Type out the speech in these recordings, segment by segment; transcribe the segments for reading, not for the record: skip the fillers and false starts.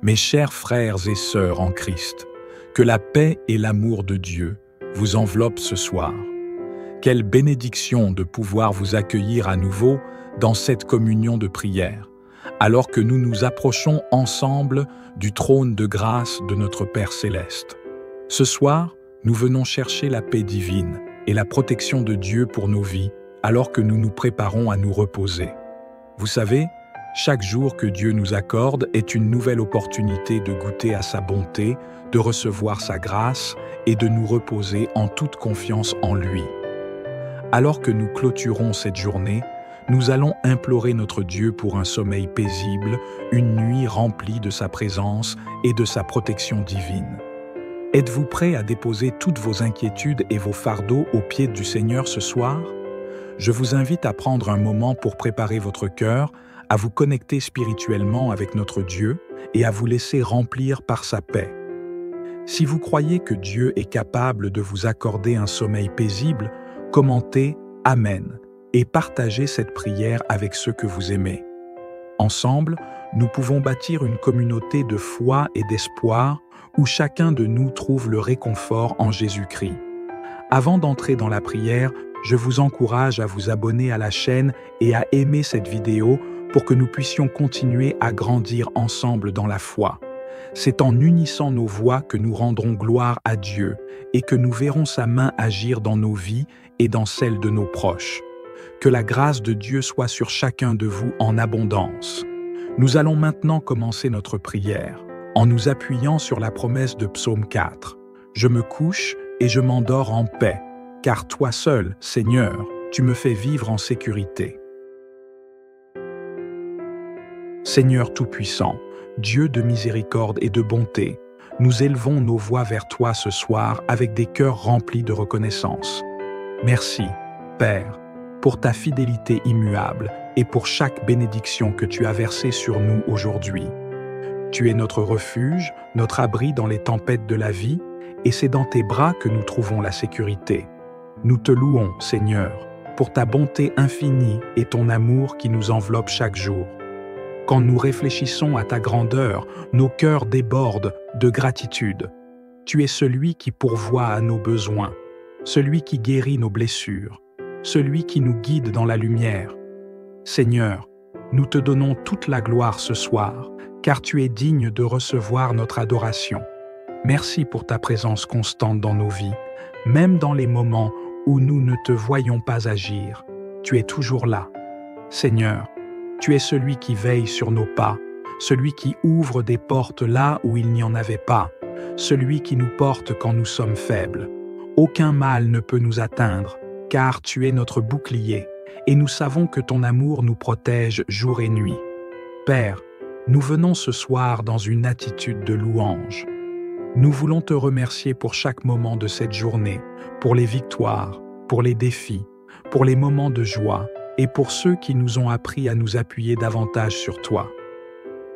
Mes chers frères et sœurs en Christ, que la paix et l'amour de Dieu vous enveloppent ce soir. Quelle bénédiction de pouvoir vous accueillir à nouveau dans cette communion de prière, alors que nous nous approchons ensemble du trône de grâce de notre Père Céleste. Ce soir, nous venons chercher la paix divine et la protection de Dieu pour nos vies, alors que nous nous préparons à nous reposer. Vous savez, chaque jour que Dieu nous accorde est une nouvelle opportunité de goûter à sa bonté, de recevoir sa grâce et de nous reposer en toute confiance en lui. Alors que nous clôturons cette journée, nous allons implorer notre Dieu pour un sommeil paisible, une nuit remplie de sa présence et de sa protection divine. Êtes-vous prêts à déposer toutes vos inquiétudes et vos fardeaux aux pieds du Seigneur ce soir? Je vous invite à prendre un moment pour préparer votre cœur, à vous connecter spirituellement avec notre Dieu et à vous laisser remplir par sa paix. Si vous croyez que Dieu est capable de vous accorder un sommeil paisible, commentez « Amen » et partagez cette prière avec ceux que vous aimez. Ensemble, nous pouvons bâtir une communauté de foi et d'espoir où chacun de nous trouve le réconfort en Jésus-Christ. Avant d'entrer dans la prière, je vous encourage à vous abonner à la chaîne et à aimer cette vidéo pour que nous puissions continuer à grandir ensemble dans la foi. C'est en unissant nos voix que nous rendrons gloire à Dieu et que nous verrons sa main agir dans nos vies et dans celles de nos proches. Que la grâce de Dieu soit sur chacun de vous en abondance. Nous allons maintenant commencer notre prière en nous appuyant sur la promesse de Psaume 4. « Je me couche et je m'endors en paix, car toi seul, Seigneur, tu me fais vivre en sécurité. » Seigneur Tout-Puissant, Dieu de miséricorde et de bonté, nous élevons nos voix vers toi ce soir avec des cœurs remplis de reconnaissance. Merci, Père, pour ta fidélité immuable et pour chaque bénédiction que tu as versée sur nous aujourd'hui. Tu es notre refuge, notre abri dans les tempêtes de la vie, et c'est dans tes bras que nous trouvons la sécurité. Nous te louons, Seigneur, pour ta bonté infinie et ton amour qui nous enveloppe chaque jour. Quand nous réfléchissons à ta grandeur, nos cœurs débordent de gratitude. Tu es celui qui pourvoit à nos besoins, celui qui guérit nos blessures, celui qui nous guide dans la lumière. Seigneur, nous te donnons toute la gloire ce soir, car tu es digne de recevoir notre adoration. Merci pour ta présence constante dans nos vies, même dans les moments où nous ne te voyons pas agir. Tu es toujours là. Seigneur, tu es celui qui veille sur nos pas, celui qui ouvre des portes là où il n'y en avait pas, celui qui nous porte quand nous sommes faibles. Aucun mal ne peut nous atteindre, car tu es notre bouclier, et nous savons que ton amour nous protège jour et nuit. Père, nous venons ce soir dans une attitude de louange. Nous voulons te remercier pour chaque moment de cette journée, pour les victoires, pour les défis, pour les moments de joie et pour ceux qui nous ont appris à nous appuyer davantage sur toi.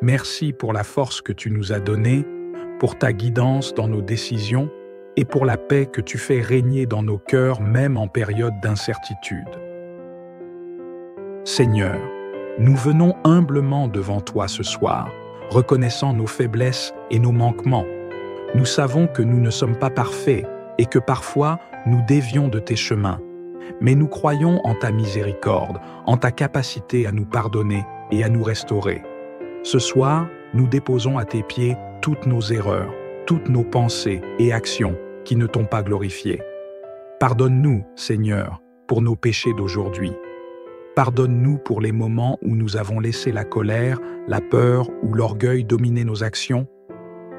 Merci pour la force que tu nous as donnée, pour ta guidance dans nos décisions et pour la paix que tu fais régner dans nos cœurs même en période d'incertitude. Seigneur, nous venons humblement devant toi ce soir, reconnaissant nos faiblesses et nos manquements. Nous savons que nous ne sommes pas parfaits et que parfois nous dévions de tes chemins. Mais nous croyons en ta miséricorde, en ta capacité à nous pardonner et à nous restaurer. Ce soir, nous déposons à tes pieds toutes nos erreurs, toutes nos pensées et actions qui ne t'ont pas glorifié. Pardonne-nous, Seigneur, pour nos péchés d'aujourd'hui. Pardonne-nous pour les moments où nous avons laissé la colère, la peur ou l'orgueil dominer nos actions.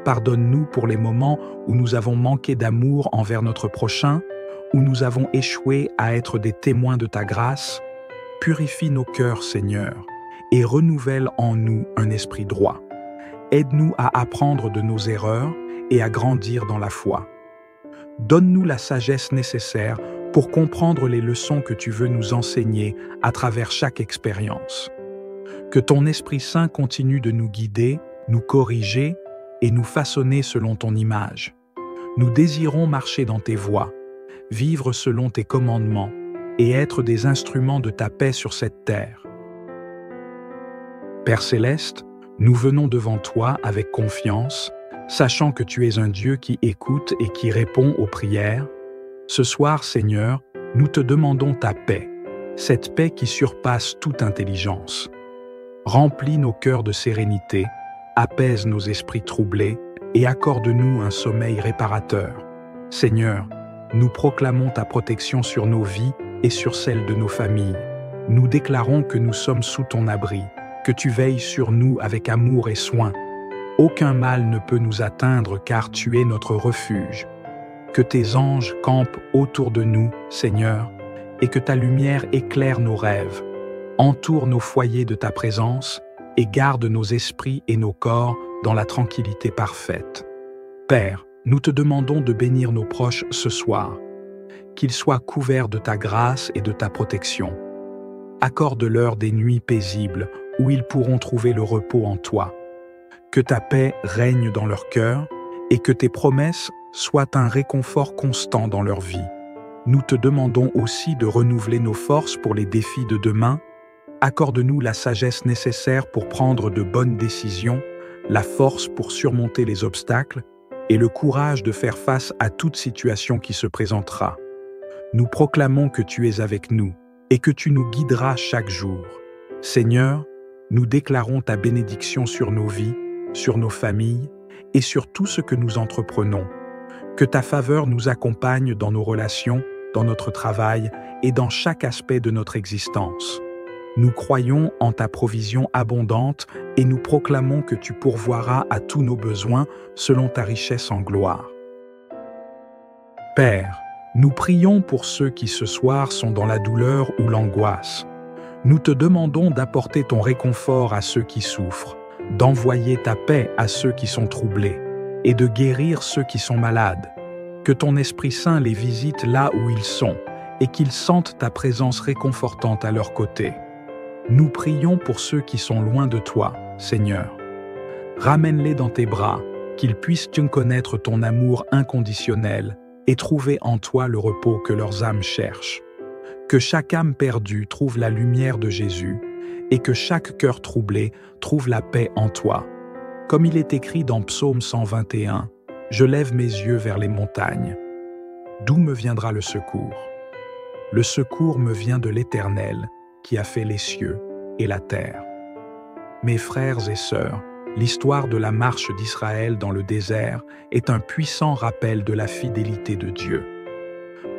Pardonne-nous pour les moments où nous avons manqué d'amour envers notre prochain, où nous avons échoué à être des témoins de ta grâce. Purifie nos cœurs, Seigneur, et renouvelle en nous un esprit droit. Aide-nous à apprendre de nos erreurs et à grandir dans la foi. Donne-nous la sagesse nécessaire pour comprendre les leçons que tu veux nous enseigner à travers chaque expérience. Que ton Esprit Saint continue de nous guider, nous corriger et nous façonner selon ton image. Nous désirons marcher dans tes voies, vivre selon tes commandements et être des instruments de ta paix sur cette terre. Père Céleste, Nous venons devant toi avec confiance, sachant que tu es un Dieu qui écoute et qui répond aux prières. Ce soir, Seigneur, nous te demandons ta paix, cette paix qui surpasse toute intelligence. Remplis nos cœurs de sérénité, apaise nos esprits troublés et accorde-nous un sommeil réparateur. Seigneur, nous proclamons ta protection sur nos vies et sur celles de nos familles. Nous déclarons que nous sommes sous ton abri, que tu veilles sur nous avec amour et soin. Aucun mal ne peut nous atteindre car tu es notre refuge. Que tes anges campent autour de nous, Seigneur, et que ta lumière éclaire nos rêves. Entoure nos foyers de ta présence et garde nos esprits et nos corps dans la tranquillité parfaite. Père, nous te demandons de bénir nos proches ce soir, qu'ils soient couverts de ta grâce et de ta protection. Accorde-leur des nuits paisibles où ils pourront trouver le repos en toi. Que ta paix règne dans leur cœur et que tes promesses soient un réconfort constant dans leur vie. Nous te demandons aussi de renouveler nos forces pour les défis de demain. Accorde-nous la sagesse nécessaire pour prendre de bonnes décisions, la force pour surmonter les obstacles et le courage de faire face à toute situation qui se présentera. Nous proclamons que tu es avec nous et que tu nous guideras chaque jour. Seigneur, nous déclarons ta bénédiction sur nos vies, sur nos familles et sur tout ce que nous entreprenons. Que ta faveur nous accompagne dans nos relations, dans notre travail et dans chaque aspect de notre existence. Nous croyons en ta provision abondante et nous proclamons que tu pourvoiras à tous nos besoins selon ta richesse en gloire. Père, nous prions pour ceux qui ce soir sont dans la douleur ou l'angoisse. Nous te demandons d'apporter ton réconfort à ceux qui souffrent, d'envoyer ta paix à ceux qui sont troublés et de guérir ceux qui sont malades. Que ton Esprit Saint les visite là où ils sont et qu'ils sentent ta présence réconfortante à leur côté. Nous prions pour ceux qui sont loin de toi, Seigneur. Ramène-les dans tes bras, qu'ils puissent connaître ton amour inconditionnel et trouver en toi le repos que leurs âmes cherchent. Que chaque âme perdue trouve la lumière de Jésus et que chaque cœur troublé trouve la paix en toi. Comme il est écrit dans Psaume 121, « Je lève mes yeux vers les montagnes. D'où me viendra le secours? Le secours me vient de l'Éternel, qui a fait les cieux et la terre. » Mes frères et sœurs, l'histoire de la marche d'Israël dans le désert est un puissant rappel de la fidélité de Dieu.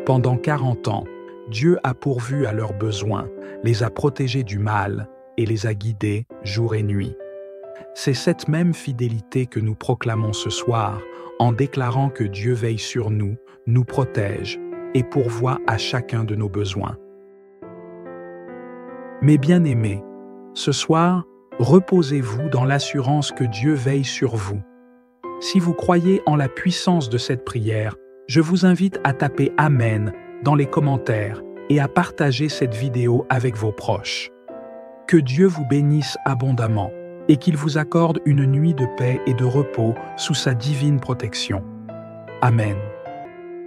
Pendant 40 ans, Dieu a pourvu à leurs besoins, les a protégés du mal et les a guidés jour et nuit. C'est cette même fidélité que nous proclamons ce soir en déclarant que Dieu veille sur nous, nous protège et pourvoit à chacun de nos besoins. Mes bien-aimés, ce soir, reposez-vous dans l'assurance que Dieu veille sur vous. Si vous croyez en la puissance de cette prière, je vous invite à taper « Amen » dans les commentaires et à partager cette vidéo avec vos proches. Que Dieu vous bénisse abondamment et qu'il vous accorde une nuit de paix et de repos sous sa divine protection. Amen.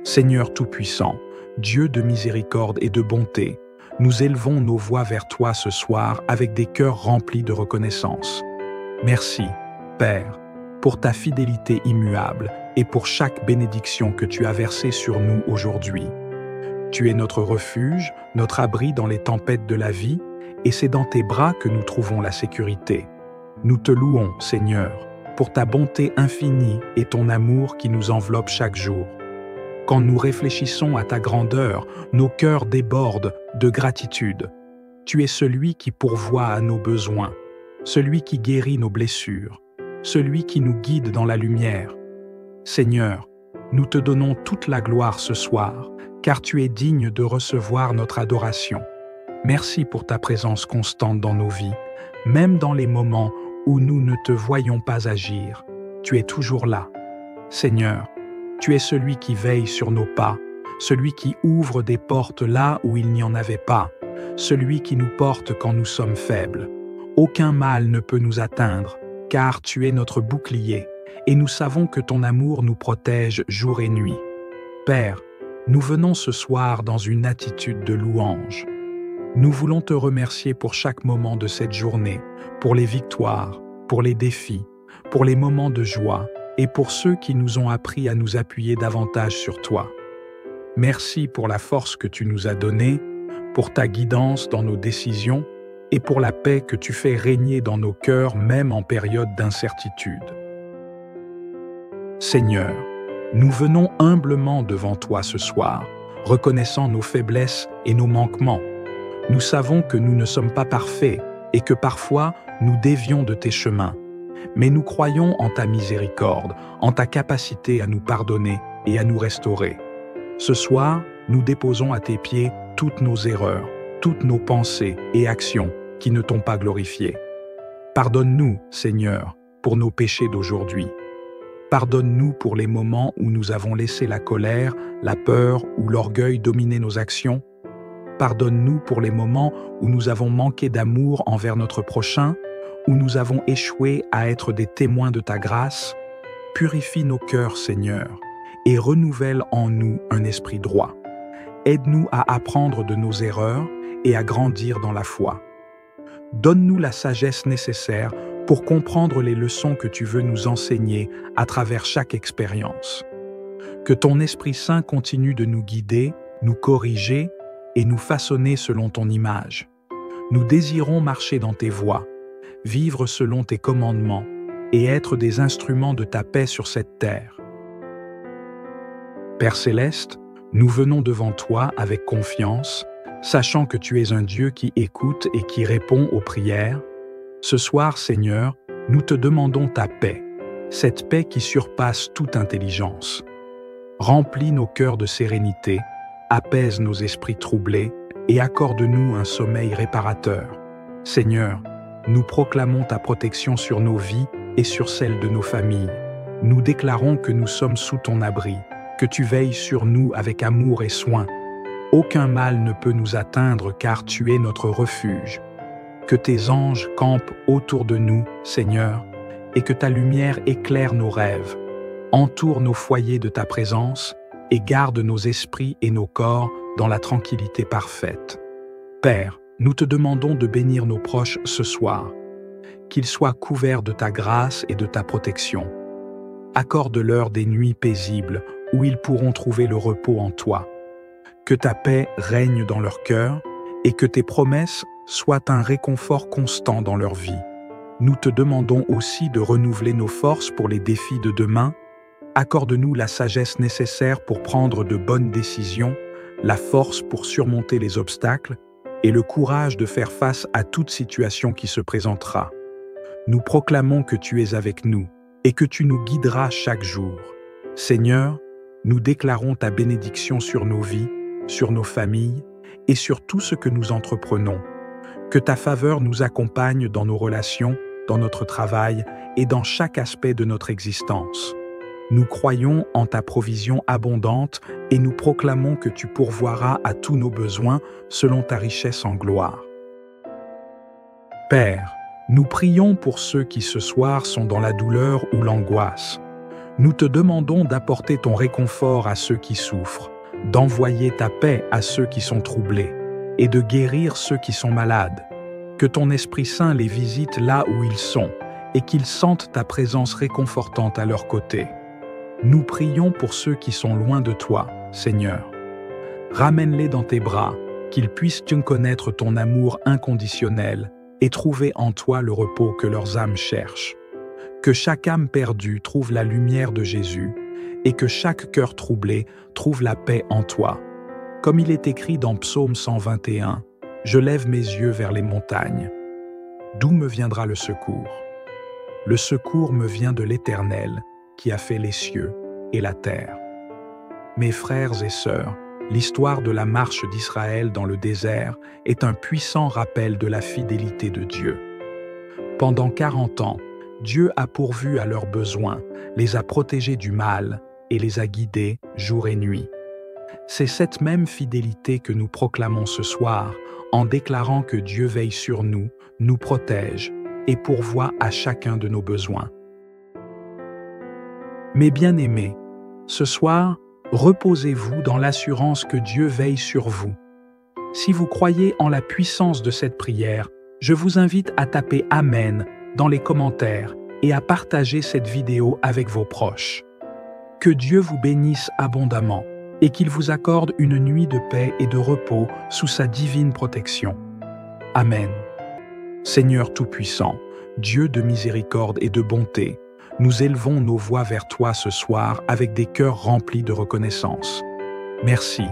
Seigneur Tout-Puissant, Dieu de miséricorde et de bonté, nous élevons nos voix vers toi ce soir avec des cœurs remplis de reconnaissance. Merci, Père, pour ta fidélité immuable et pour chaque bénédiction que tu as versée sur nous aujourd'hui. Tu es notre refuge, notre abri dans les tempêtes de la vie, et c'est dans tes bras que nous trouvons la sécurité. Nous te louons, Seigneur, pour ta bonté infinie et ton amour qui nous enveloppe chaque jour. Quand nous réfléchissons à ta grandeur, nos cœurs débordent de gratitude. Tu es celui qui pourvoit à nos besoins, celui qui guérit nos blessures, celui qui nous guide dans la lumière. Seigneur, nous te donnons toute la gloire ce soir, car tu es digne de recevoir notre adoration. Merci pour ta présence constante dans nos vies, même dans les moments où nous ne te voyons pas agir. Tu es toujours là. Seigneur, tu es celui qui veille sur nos pas, celui qui ouvre des portes là où il n'y en avait pas, celui qui nous porte quand nous sommes faibles. Aucun mal ne peut nous atteindre, car tu es notre bouclier, et nous savons que ton amour nous protège jour et nuit. Père, nous venons ce soir dans une attitude de louange. Nous voulons te remercier pour chaque moment de cette journée, pour les victoires, pour les défis, pour les moments de joie et pour ceux qui nous ont appris à nous appuyer davantage sur toi. Merci pour la force que tu nous as donnée, pour ta guidance dans nos décisions et pour la paix que tu fais régner dans nos cœurs même en période d'incertitude. Seigneur, nous venons humblement devant toi ce soir, reconnaissant nos faiblesses et nos manquements. Nous savons que nous ne sommes pas parfaits et que parfois nous dévions de tes chemins. Mais nous croyons en ta miséricorde, en ta capacité à nous pardonner et à nous restaurer. Ce soir, nous déposons à tes pieds toutes nos erreurs, toutes nos pensées et actions qui ne t'ont pas glorifié. Pardonne-nous, Seigneur, pour nos péchés d'aujourd'hui. Pardonne-nous pour les moments où nous avons laissé la colère, la peur ou l'orgueil dominer nos actions. Pardonne-nous pour les moments où nous avons manqué d'amour envers notre prochain, où nous avons échoué à être des témoins de ta grâce. Purifie nos cœurs, Seigneur, et renouvelle en nous un esprit droit. Aide-nous à apprendre de nos erreurs et à grandir dans la foi. Donne-nous la sagesse nécessaire pour comprendre les leçons que tu veux nous enseigner à travers chaque expérience. Que ton Esprit Saint continue de nous guider, nous corriger et nous façonner selon ton image. Nous désirons marcher dans tes voies, vivre selon tes commandements et être des instruments de ta paix sur cette terre. Père Céleste, nous venons devant toi avec confiance, sachant que tu es un Dieu qui écoute et qui répond aux prières. Ce soir, Seigneur, nous te demandons ta paix, cette paix qui surpasse toute intelligence. Remplis nos cœurs de sérénité, apaise nos esprits troublés et accorde-nous un sommeil réparateur. Seigneur, nous proclamons ta protection sur nos vies et sur celles de nos familles. Nous déclarons que nous sommes sous ton abri, que tu veilles sur nous avec amour et soin. Aucun mal ne peut nous atteindre car tu es notre refuge. Que tes anges campent autour de nous, Seigneur, et que ta lumière éclaire nos rêves. Entoure nos foyers de ta présence et garde nos esprits et nos corps dans la tranquillité parfaite. Père, nous te demandons de bénir nos proches ce soir, qu'ils soient couverts de ta grâce et de ta protection. Accorde-leur des nuits paisibles où ils pourront trouver le repos en toi. Que ta paix règne dans leur cœur et que tes promesses soient un réconfort constant dans leur vie. Nous te demandons aussi de renouveler nos forces pour les défis de demain. Accorde-nous la sagesse nécessaire pour prendre de bonnes décisions, la force pour surmonter les obstacles et le courage de faire face à toute situation qui se présentera. Nous proclamons que tu es avec nous et que tu nous guideras chaque jour. Seigneur, nous déclarons ta bénédiction sur nos vies, sur nos familles et sur tout ce que nous entreprenons. Que ta faveur nous accompagne dans nos relations, dans notre travail et dans chaque aspect de notre existence. Nous croyons en ta provision abondante et nous proclamons que tu pourvoiras à tous nos besoins selon ta richesse en gloire. Père, nous prions pour ceux qui ce soir sont dans la douleur ou l'angoisse. Nous te demandons d'apporter ton réconfort à ceux qui souffrent, d'envoyer ta paix à ceux qui sont troublés et de guérir ceux qui sont malades. Que ton Esprit Saint les visite là où ils sont et qu'ils sentent ta présence réconfortante à leur côté. Nous prions pour ceux qui sont loin de toi, Seigneur. Ramène-les dans tes bras, qu'ils puissent connaître ton amour inconditionnel et trouver en toi le repos que leurs âmes cherchent. Que chaque âme perdue trouve la lumière de Jésus et que chaque cœur troublé trouve la paix en toi. Comme il est écrit dans Psaume 121, « Je lève mes yeux vers les montagnes. D'où me viendra le secours? Le secours me vient de l'Éternel, qui a fait les cieux et la terre. » Mes frères et sœurs, l'histoire de la marche d'Israël dans le désert est un puissant rappel de la fidélité de Dieu. Pendant 40 ans, Dieu a pourvu à leurs besoins, les a protégés du mal et les a guidés jour et nuit. C'est cette même fidélité que nous proclamons ce soir en déclarant que Dieu veille sur nous, nous protège et pourvoit à chacun de nos besoins. Mes bien-aimés, ce soir, reposez-vous dans l'assurance que Dieu veille sur vous. Si vous croyez en la puissance de cette prière, je vous invite à taper « Amen » dans les commentaires et à partager cette vidéo avec vos proches. Que Dieu vous bénisse abondamment et qu'il vous accorde une nuit de paix et de repos sous sa divine protection. Amen. Seigneur Tout-Puissant, Dieu de miséricorde et de bonté, nous élevons nos voix vers toi ce soir avec des cœurs remplis de reconnaissance. Merci,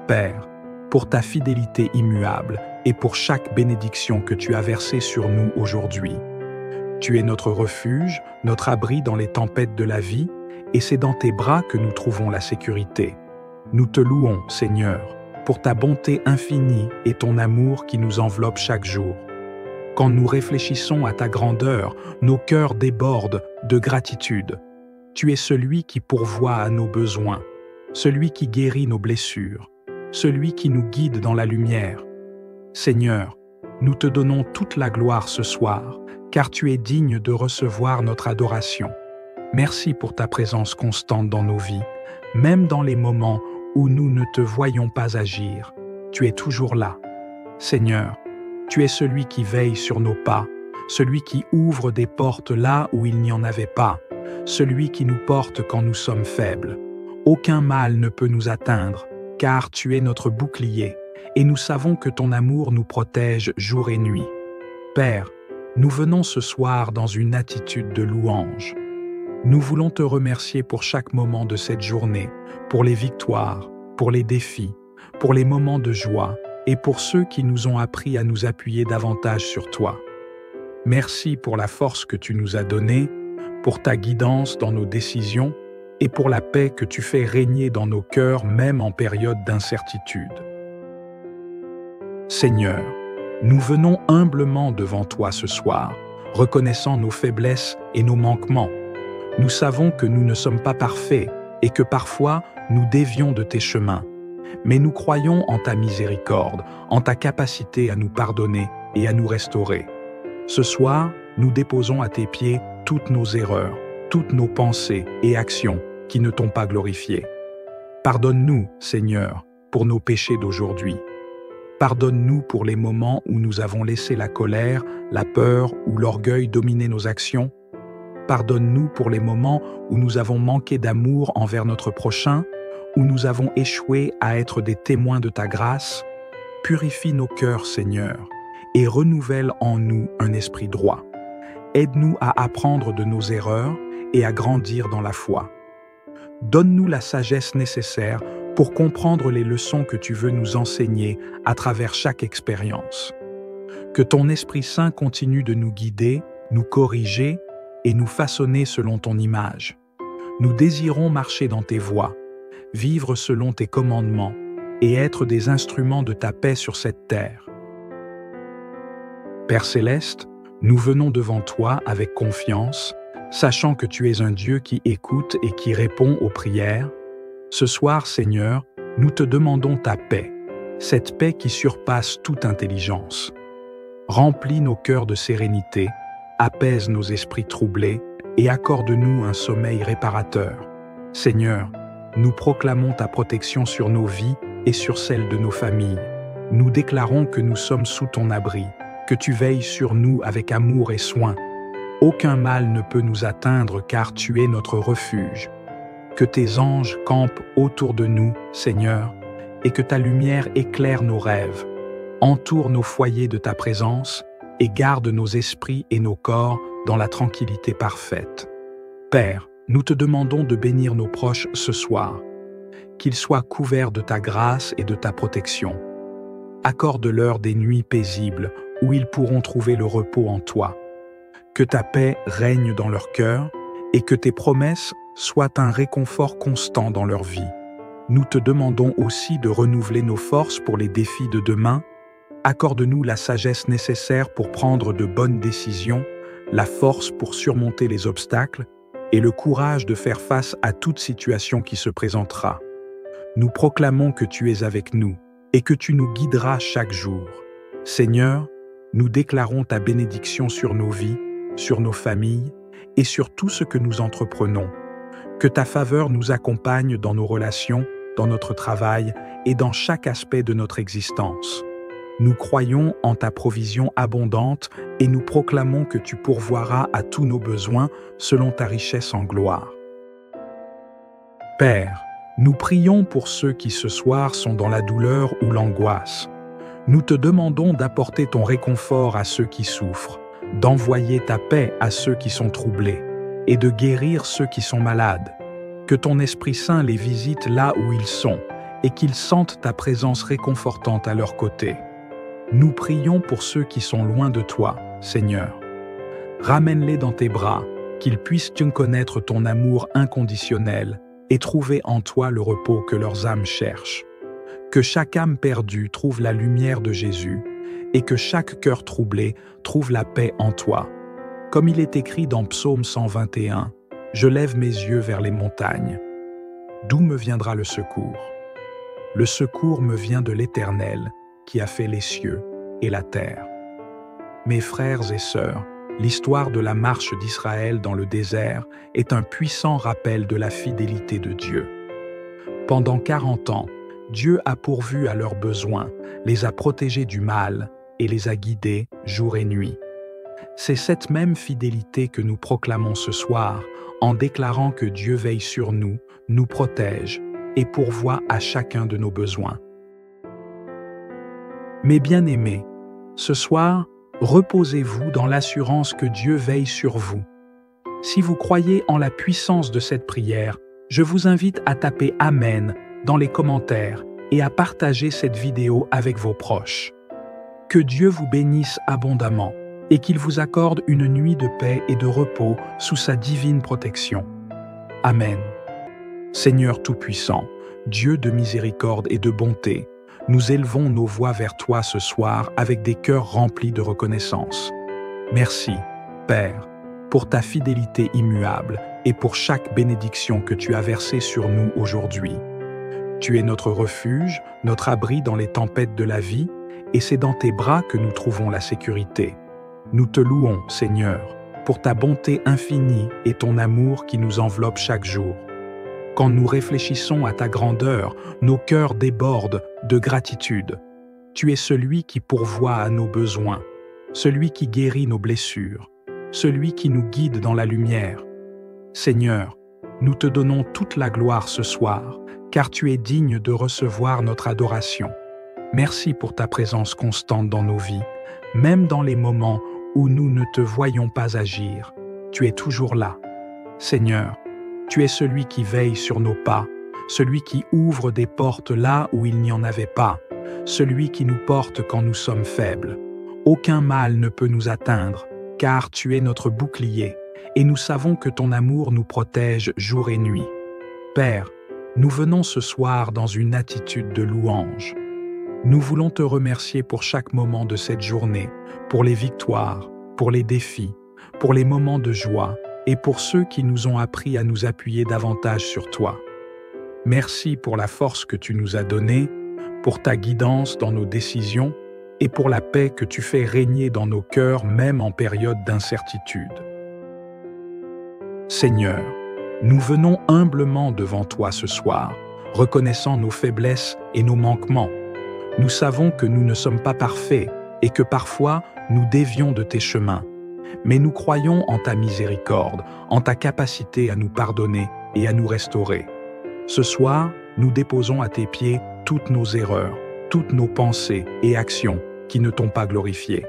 Père, pour ta fidélité immuable et pour chaque bénédiction que tu as versée sur nous aujourd'hui. Tu es notre refuge, notre abri dans les tempêtes de la vie, et c'est dans tes bras que nous trouvons la sécurité. Nous te louons, Seigneur, pour ta bonté infinie et ton amour qui nous enveloppe chaque jour. Quand nous réfléchissons à ta grandeur, nos cœurs débordent de gratitude. Tu es celui qui pourvoit à nos besoins, celui qui guérit nos blessures, celui qui nous guide dans la lumière. Seigneur, nous te donnons toute la gloire ce soir, car tu es digne de recevoir notre adoration. Merci pour ta présence constante dans nos vies, même dans les moments où nous ne te voyons pas agir. Tu es toujours là. Seigneur, tu es celui qui veille sur nos pas, celui qui ouvre des portes là où il n'y en avait pas, celui qui nous porte quand nous sommes faibles. Aucun mal ne peut nous atteindre, car tu es notre bouclier, et nous savons que ton amour nous protège jour et nuit. Père, nous venons ce soir dans une attitude de louange. Nous voulons te remercier pour chaque moment de cette journée, pour les victoires, pour les défis, pour les moments de joie et pour ceux qui nous ont appris à nous appuyer davantage sur toi. Merci pour la force que tu nous as donnée, pour ta guidance dans nos décisions et pour la paix que tu fais régner dans nos cœurs même en période d'incertitude. Seigneur, nous venons humblement devant toi ce soir, reconnaissant nos faiblesses et nos manquements. Nous savons que nous ne sommes pas parfaits et que parfois nous dévions de tes chemins. Mais nous croyons en ta miséricorde, en ta capacité à nous pardonner et à nous restaurer. Ce soir, nous déposons à tes pieds toutes nos erreurs, toutes nos pensées et actions qui ne t'ont pas glorifié. Pardonne-nous, Seigneur, pour nos péchés d'aujourd'hui. Pardonne-nous pour les moments où nous avons laissé la colère, la peur ou l'orgueil dominer nos actions. Pardonne-nous pour les moments où nous avons manqué d'amour envers notre prochain, où nous avons échoué à être des témoins de ta grâce. Purifie nos cœurs, Seigneur, et renouvelle en nous un esprit droit. Aide-nous à apprendre de nos erreurs et à grandir dans la foi. Donne-nous la sagesse nécessaire pour comprendre les leçons que tu veux nous enseigner à travers chaque expérience. Que ton Esprit Saint continue de nous guider, nous corriger et nous façonner selon ton image. Nous désirons marcher dans tes voies, vivre selon tes commandements et être des instruments de ta paix sur cette terre. Père Céleste, nous venons devant toi avec confiance, sachant que tu es un Dieu qui écoute et qui répond aux prières. Ce soir, Seigneur, nous te demandons ta paix, cette paix qui surpasse toute intelligence. Remplis nos cœurs de sérénité, apaise nos esprits troublés et accorde-nous un sommeil réparateur. Seigneur, nous proclamons ta protection sur nos vies et sur celles de nos familles. Nous déclarons que nous sommes sous ton abri, que tu veilles sur nous avec amour et soin. Aucun mal ne peut nous atteindre car tu es notre refuge. Que tes anges campent autour de nous, Seigneur, et que ta lumière éclaire nos rêves. Entoure nos foyers de ta présence et garde nos esprits et nos corps dans la tranquillité parfaite. Père, nous te demandons de bénir nos proches ce soir, qu'ils soient couverts de ta grâce et de ta protection. Accorde-leur des nuits paisibles où ils pourront trouver le repos en toi. Que ta paix règne dans leur cœur et que tes promesses soient un réconfort constant dans leur vie. Nous te demandons aussi de renouveler nos forces pour les défis de demain. Accorde-nous la sagesse nécessaire pour prendre de bonnes décisions, la force pour surmonter les obstacles et le courage de faire face à toute situation qui se présentera. Nous proclamons que tu es avec nous et que tu nous guideras chaque jour. Seigneur, nous déclarons ta bénédiction sur nos vies, sur nos familles et sur tout ce que nous entreprenons. Que ta faveur nous accompagne dans nos relations, dans notre travail et dans chaque aspect de notre existence. Nous croyons en ta provision abondante et nous proclamons que tu pourvoiras à tous nos besoins selon ta richesse en gloire. Père, nous prions pour ceux qui ce soir sont dans la douleur ou l'angoisse. Nous te demandons d'apporter ton réconfort à ceux qui souffrent, d'envoyer ta paix à ceux qui sont troublés et de guérir ceux qui sont malades. Que ton Esprit Saint les visite là où ils sont et qu'ils sentent ta présence réconfortante à leur côté. Nous prions pour ceux qui sont loin de toi, Seigneur. Ramène-les dans tes bras, qu'ils puissent connaître ton amour inconditionnel et trouver en toi le repos que leurs âmes cherchent. Que chaque âme perdue trouve la lumière de Jésus et que chaque cœur troublé trouve la paix en toi. Comme il est écrit dans Psaume 121, « Je lève mes yeux vers les montagnes. D'où me viendra le secours? Le secours me vient de l'Éternel, qui a fait les cieux et la terre. » Mes frères et sœurs, l'histoire de la marche d'Israël dans le désert est un puissant rappel de la fidélité de Dieu. Pendant 40 ans, Dieu a pourvu à leurs besoins, les a protégés du mal et les a guidés jour et nuit. C'est cette même fidélité que nous proclamons ce soir en déclarant que Dieu veille sur nous, nous protège et pourvoit à chacun de nos besoins. Mes bien-aimés, ce soir, reposez-vous dans l'assurance que Dieu veille sur vous. Si vous croyez en la puissance de cette prière, je vous invite à taper « Amen » dans les commentaires et à partager cette vidéo avec vos proches. Que Dieu vous bénisse abondamment et qu'il vous accorde une nuit de paix et de repos sous sa divine protection. Amen. Seigneur Tout-Puissant, Dieu de miséricorde et de bonté, nous élevons nos voix vers toi ce soir avec des cœurs remplis de reconnaissance. Merci, Père, pour ta fidélité immuable et pour chaque bénédiction que tu as versée sur nous aujourd'hui. Tu es notre refuge, notre abri dans les tempêtes de la vie, et c'est dans tes bras que nous trouvons la sécurité. Nous te louons, Seigneur, pour ta bonté infinie et ton amour qui nous enveloppe chaque jour. Quand nous réfléchissons à ta grandeur, nos cœurs débordent de gratitude. Tu es celui qui pourvoit à nos besoins, celui qui guérit nos blessures, celui qui nous guide dans la lumière. Seigneur, nous te donnons toute la gloire ce soir, car tu es digne de recevoir notre adoration. Merci pour ta présence constante dans nos vies, même dans les moments où nous ne te voyons pas agir. Tu es toujours là. Seigneur, tu es celui qui veille sur nos pas, celui qui ouvre des portes là où il n'y en avait pas, celui qui nous porte quand nous sommes faibles. Aucun mal ne peut nous atteindre, car tu es notre bouclier, et nous savons que ton amour nous protège jour et nuit. Père, nous venons ce soir dans une attitude de louange. Nous voulons te remercier pour chaque moment de cette journée, pour les victoires, pour les défis, pour les moments de joie et pour ceux qui nous ont appris à nous appuyer davantage sur toi. Merci pour la force que tu nous as donnée, pour ta guidance dans nos décisions et pour la paix que tu fais régner dans nos cœurs même en période d'incertitude. Seigneur, nous venons humblement devant toi ce soir, reconnaissant nos faiblesses et nos manquements. Nous savons que nous ne sommes pas parfaits et que parfois nous dévions de tes chemins. Mais nous croyons en ta miséricorde, en ta capacité à nous pardonner et à nous restaurer. Ce soir, nous déposons à tes pieds toutes nos erreurs, toutes nos pensées et actions qui ne t'ont pas glorifié.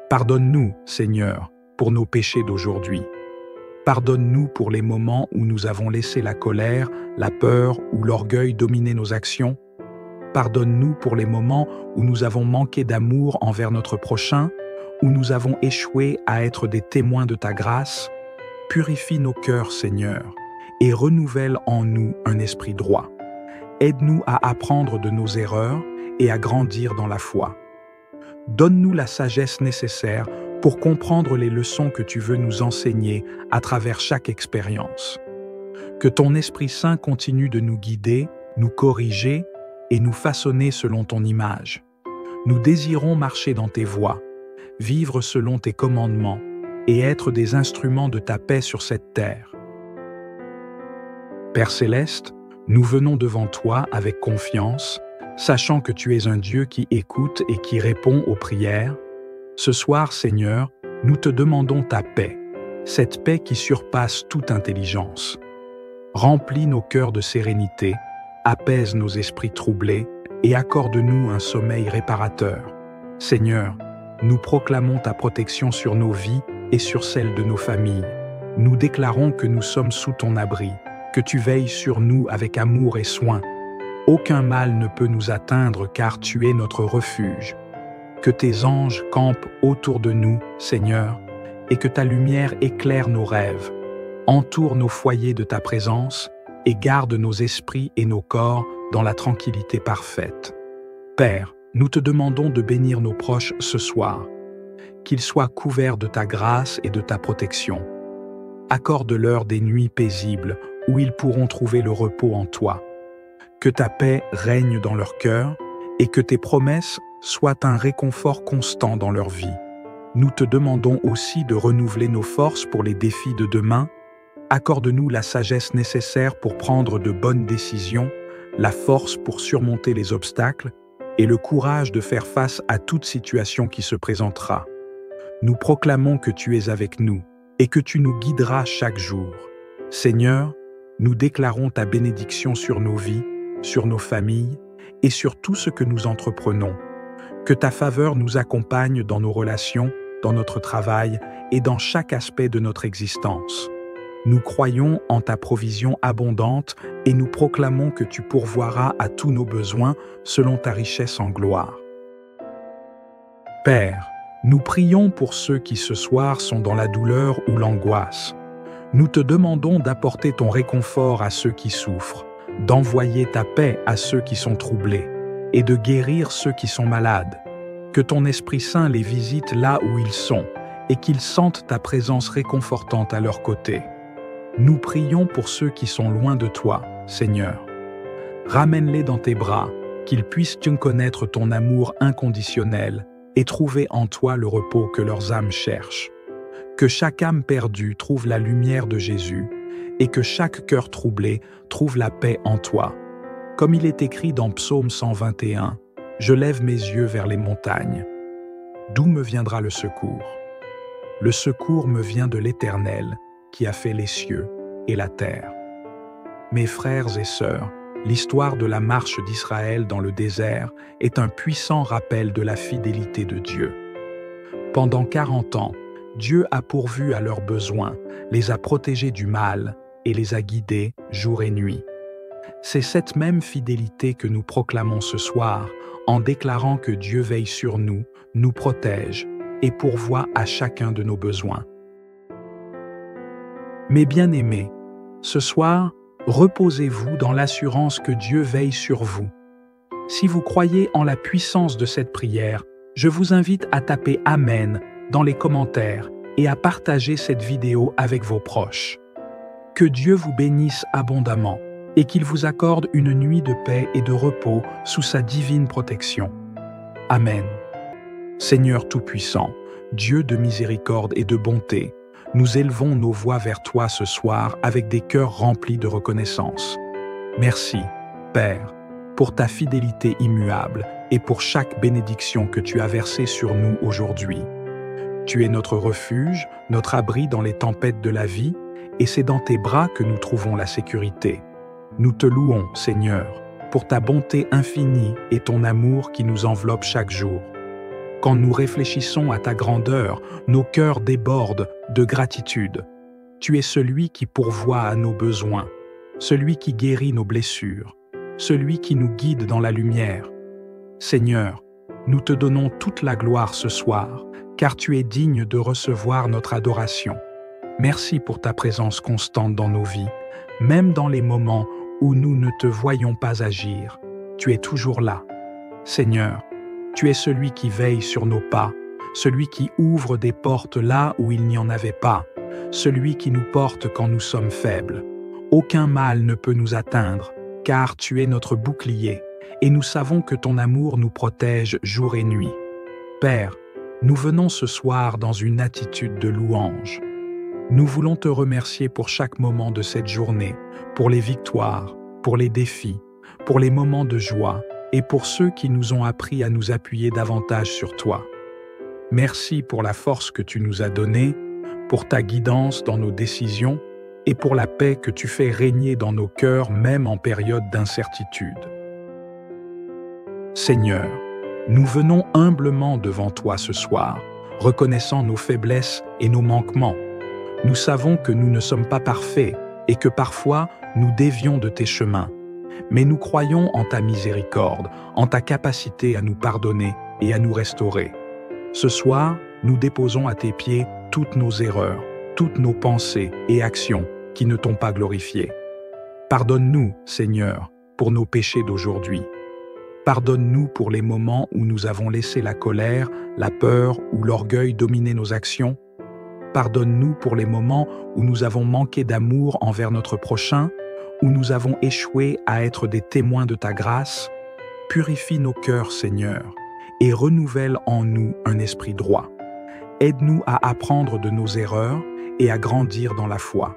Pardonne-nous, Seigneur, pour nos péchés d'aujourd'hui. Pardonne-nous pour les moments où nous avons laissé la colère, la peur ou l'orgueil dominer nos actions. Pardonne-nous pour les moments où nous avons manqué d'amour envers notre prochain, où nous avons échoué à être des témoins de ta grâce. Purifie nos cœurs, Seigneur, et renouvelle en nous un esprit droit. Aide-nous à apprendre de nos erreurs et à grandir dans la foi. Donne-nous la sagesse nécessaire pour comprendre les leçons que tu veux nous enseigner à travers chaque expérience. Que ton Esprit Saint continue de nous guider, nous corriger et nous façonner selon ton image. Nous désirons marcher dans tes voies, vivre selon tes commandements et être des instruments de ta paix sur cette terre. Père Céleste, nous venons devant toi avec confiance, Sachant que tu es un Dieu qui écoute et qui répond aux prières, ce soir, Seigneur, nous te demandons ta paix, cette paix qui surpasse toute intelligence. Remplis nos cœurs de sérénité, apaise nos esprits troublés et accorde-nous un sommeil réparateur. Seigneur, nous proclamons ta protection sur nos vies et sur celles de nos familles. Nous déclarons que nous sommes sous ton abri, que tu veilles sur nous avec amour et soin. Aucun mal ne peut nous atteindre car tu es notre refuge. Que tes anges campent autour de nous, Seigneur, et que ta lumière éclaire nos rêves. Entoure nos foyers de ta présence et garde nos esprits et nos corps dans la tranquillité parfaite. Père, nous te demandons de bénir nos proches ce soir, qu'ils soient couverts de ta grâce et de ta protection. Accorde-leur des nuits paisibles où ils pourront trouver le repos en toi. Que ta paix règne dans leur cœur et que tes promesses soient un réconfort constant dans leur vie. Nous te demandons aussi de renouveler nos forces pour les défis de demain. Accorde-nous la sagesse nécessaire pour prendre de bonnes décisions, la force pour surmonter les obstacles et le courage de faire face à toute situation qui se présentera. Nous proclamons que tu es avec nous et que tu nous guideras chaque jour. Seigneur, nous déclarons ta bénédiction sur nos vies, sur nos familles et sur tout ce que nous entreprenons. Que ta faveur nous accompagne dans nos relations, dans notre travail et dans chaque aspect de notre existence. Nous croyons en ta provision abondante et nous proclamons que tu pourvoiras à tous nos besoins selon ta richesse en gloire. Père, nous prions pour ceux qui ce soir sont dans la douleur ou l'angoisse. Nous te demandons d'apporter ton réconfort à ceux qui souffrent, d'envoyer ta paix à ceux qui sont troublés et de guérir ceux qui sont malades. Que ton Esprit Saint les visite là où ils sont et qu'ils sentent ta présence réconfortante à leur côté. Nous prions pour ceux qui sont loin de toi, Seigneur. Ramène-les dans tes bras, qu'ils puissent connaître ton amour inconditionnel et trouver en toi le repos que leurs âmes cherchent. Que chaque âme perdue trouve la lumière de Jésus et que chaque cœur troublé trouve la paix en toi. Comme il est écrit dans Psaume 121, « Je lève mes yeux vers les montagnes. D'où me viendra le secours? Le secours me vient de l'Éternel, qui a fait les cieux et la terre. » Mes frères et sœurs, l'histoire de la marche d'Israël dans le désert est un puissant rappel de la fidélité de Dieu. Pendant 40 ans, Dieu a pourvu à leurs besoins, les a protégés du mal et les a guidés jour et nuit. C'est cette même fidélité que nous proclamons ce soir en déclarant que Dieu veille sur nous, nous protège et pourvoit à chacun de nos besoins. Mes bien-aimés, ce soir, reposez-vous dans l'assurance que Dieu veille sur vous. Si vous croyez en la puissance de cette prière, je vous invite à taper « Amen » dans les commentaires et à partager cette vidéo avec vos proches. Que Dieu vous bénisse abondamment et qu'il vous accorde une nuit de paix et de repos sous sa divine protection. Amen. Seigneur Tout-Puissant, Dieu de miséricorde et de bonté, nous élevons nos voix vers toi ce soir avec des cœurs remplis de reconnaissance. Merci, Père, pour ta fidélité immuable et pour chaque bénédiction que tu as versée sur nous aujourd'hui. Tu es notre refuge, notre abri dans les tempêtes de la vie, et c'est dans tes bras que nous trouvons la sécurité. Nous te louons, Seigneur, pour ta bonté infinie et ton amour qui nous enveloppe chaque jour. Quand nous réfléchissons à ta grandeur, nos cœurs débordent de gratitude. Tu es celui qui pourvoit à nos besoins, celui qui guérit nos blessures, celui qui nous guide dans la lumière. Seigneur, nous te donnons toute la gloire ce soir, car tu es digne de recevoir notre adoration. Merci pour ta présence constante dans nos vies, même dans les moments où nous ne te voyons pas agir. Tu es toujours là. Seigneur, tu es celui qui veille sur nos pas, celui qui ouvre des portes là où il n'y en avait pas, celui qui nous porte quand nous sommes faibles. Aucun mal ne peut nous atteindre, car tu es notre bouclier, et nous savons que ton amour nous protège jour et nuit. Père, nous venons ce soir dans une attitude de louange. Nous voulons te remercier pour chaque moment de cette journée, pour les victoires, pour les défis, pour les moments de joie et pour ceux qui nous ont appris à nous appuyer davantage sur toi. Merci pour la force que tu nous as donnée, pour ta guidance dans nos décisions et pour la paix que tu fais régner dans nos cœurs même en période d'incertitude. Seigneur, nous venons humblement devant toi ce soir, reconnaissant nos faiblesses et nos manquements. Nous savons que nous ne sommes pas parfaits et que parfois nous dévions de tes chemins. Mais nous croyons en ta miséricorde, en ta capacité à nous pardonner et à nous restaurer. Ce soir, nous déposons à tes pieds toutes nos erreurs, toutes nos pensées et actions qui ne t'ont pas glorifié. Pardonne-nous, Seigneur, pour nos péchés d'aujourd'hui. Pardonne-nous pour les moments où nous avons laissé la colère, la peur ou l'orgueil dominer nos actions. Pardonne-nous pour les moments où nous avons manqué d'amour envers notre prochain, où nous avons échoué à être des témoins de ta grâce. Purifie nos cœurs, Seigneur, et renouvelle en nous un esprit droit. Aide-nous à apprendre de nos erreurs et à grandir dans la foi.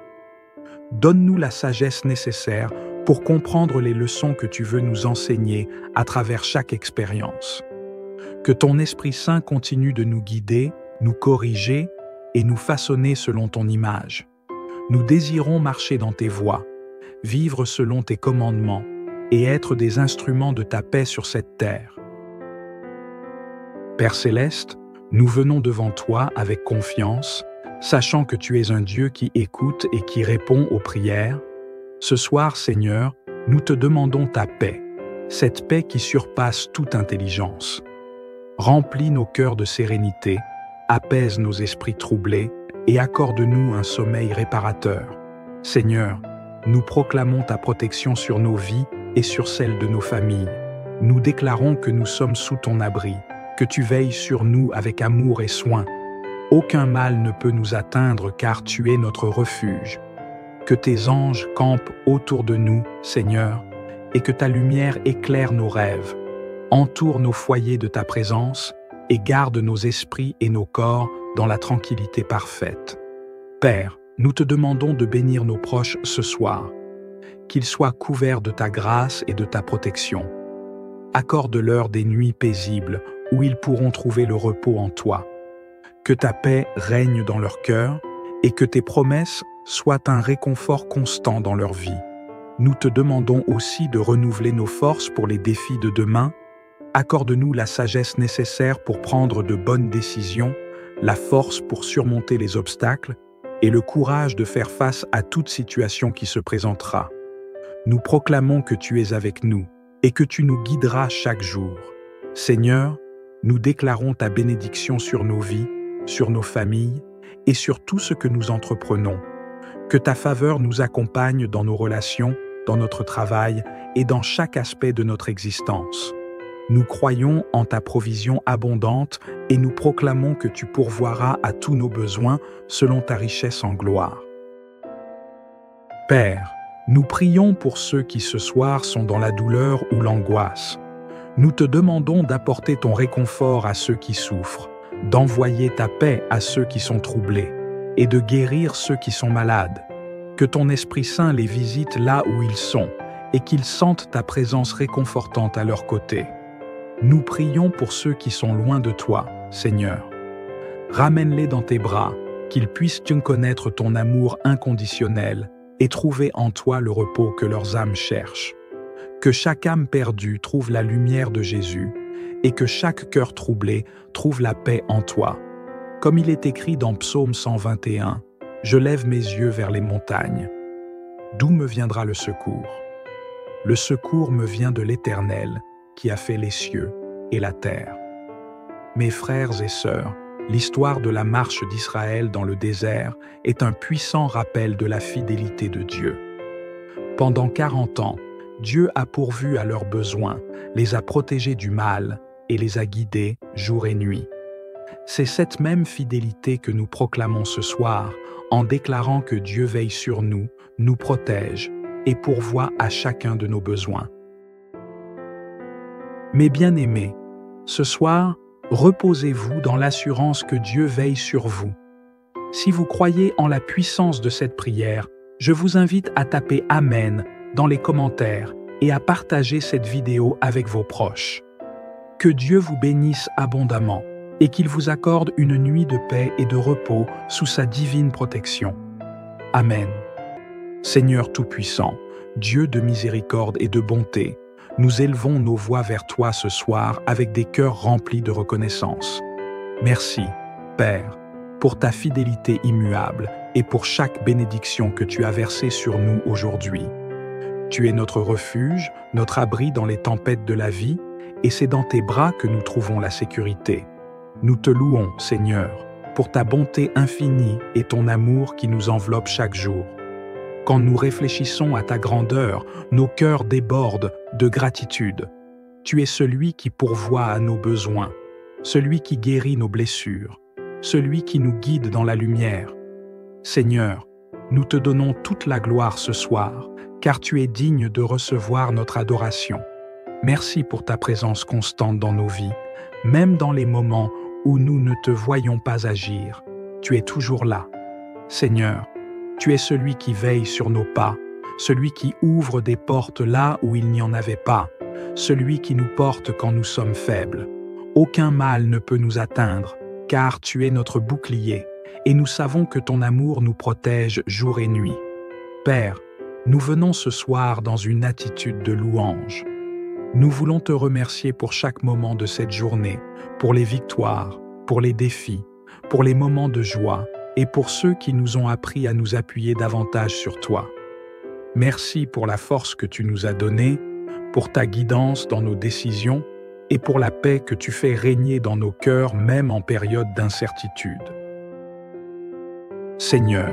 Donne-nous la sagesse nécessaire pour comprendre les leçons que tu veux nous enseigner à travers chaque expérience. Que ton Esprit Saint continue de nous guider, nous corriger et nous façonner selon ton image. Nous désirons marcher dans tes voies, vivre selon tes commandements et être des instruments de ta paix sur cette terre. Père Céleste, nous venons devant toi avec confiance, sachant que tu es un Dieu qui écoute et qui répond aux prières. Ce soir, Seigneur, nous te demandons ta paix, cette paix qui surpasse toute intelligence. Remplis nos cœurs de sérénité, apaise nos esprits troublés et accorde-nous un sommeil réparateur. Seigneur, nous proclamons ta protection sur nos vies et sur celles de nos familles. Nous déclarons que nous sommes sous ton abri, que tu veilles sur nous avec amour et soin. Aucun mal ne peut nous atteindre car tu es notre refuge. Que tes anges campent autour de nous, Seigneur, et que ta lumière éclaire nos rêves. Entoure nos foyers de ta présence et garde nos esprits et nos corps dans la tranquillité parfaite. Père, nous te demandons de bénir nos proches ce soir, qu'ils soient couverts de ta grâce et de ta protection. Accorde-leur des nuits paisibles où ils pourront trouver le repos en toi. Que ta paix règne dans leur cœur et que tes promesses soient un réconfort constant dans leur vie. Nous te demandons aussi de renouveler nos forces pour les défis de demain. Accorde-nous la sagesse nécessaire pour prendre de bonnes décisions, la force pour surmonter les obstacles et le courage de faire face à toute situation qui se présentera. Nous proclamons que tu es avec nous et que tu nous guideras chaque jour. Seigneur, nous déclarons ta bénédiction sur nos vies, sur nos familles et sur tout ce que nous entreprenons. Que ta faveur nous accompagne dans nos relations, dans notre travail et dans chaque aspect de notre existence. Nous croyons en ta provision abondante et nous proclamons que tu pourvoiras à tous nos besoins selon ta richesse en gloire. Père, nous prions pour ceux qui ce soir sont dans la douleur ou l'angoisse. Nous te demandons d'apporter ton réconfort à ceux qui souffrent, d'envoyer ta paix à ceux qui sont troublés et de guérir ceux qui sont malades. Que ton Esprit Saint les visite là où ils sont et qu'ils sentent ta présence réconfortante à leur côté. Nous prions pour ceux qui sont loin de toi, Seigneur. Ramène-les dans tes bras, qu'ils puissent connaître ton amour inconditionnel et trouver en toi le repos que leurs âmes cherchent. Que chaque âme perdue trouve la lumière de Jésus et que chaque cœur troublé trouve la paix en toi. Comme il est écrit dans Psaume 121, « Je lève mes yeux vers les montagnes. D'où me viendra le secours? Le secours me vient de l'Éternel, qui a fait les cieux et la terre. » Mes frères et sœurs, l'histoire de la marche d'Israël dans le désert est un puissant rappel de la fidélité de Dieu. Pendant 40 ans, Dieu a pourvu à leurs besoins, les a protégés du mal et les a guidés jour et nuit. C'est cette même fidélité que nous proclamons ce soir en déclarant que Dieu veille sur nous, nous protège et pourvoit à chacun de nos besoins. Mes bien-aimés, ce soir, reposez-vous dans l'assurance que Dieu veille sur vous. Si vous croyez en la puissance de cette prière, je vous invite à taper « Amen » dans les commentaires et à partager cette vidéo avec vos proches. Que Dieu vous bénisse abondamment et qu'il vous accorde une nuit de paix et de repos sous sa divine protection. Amen. Seigneur Tout-Puissant, Dieu de miséricorde et de bonté, nous élevons nos voix vers toi ce soir avec des cœurs remplis de reconnaissance. Merci, Père, pour ta fidélité immuable et pour chaque bénédiction que tu as versée sur nous aujourd'hui. Tu es notre refuge, notre abri dans les tempêtes de la vie, et c'est dans tes bras que nous trouvons la sécurité. Nous te louons, Seigneur, pour ta bonté infinie et ton amour qui nous enveloppe chaque jour. Quand nous réfléchissons à ta grandeur, nos cœurs débordent de gratitude. Tu es celui qui pourvoit à nos besoins, celui qui guérit nos blessures, celui qui nous guide dans la lumière. Seigneur, nous te donnons toute la gloire ce soir, car tu es digne de recevoir notre adoration. Merci pour ta présence constante dans nos vies, même dans les moments où nous ne te voyons pas agir. Tu es toujours là. Seigneur, tu es celui qui veille sur nos pas, celui qui ouvre des portes là où il n'y en avait pas, celui qui nous porte quand nous sommes faibles. Aucun mal ne peut nous atteindre, car tu es notre bouclier, et nous savons que ton amour nous protège jour et nuit. Père, nous venons ce soir dans une attitude de louange. Nous voulons te remercier pour chaque moment de cette journée, pour les victoires, pour les défis, pour les moments de joie et pour ceux qui nous ont appris à nous appuyer davantage sur toi. Merci pour la force que tu nous as donnée, pour ta guidance dans nos décisions et pour la paix que tu fais régner dans nos cœurs même en période d'incertitude. Seigneur,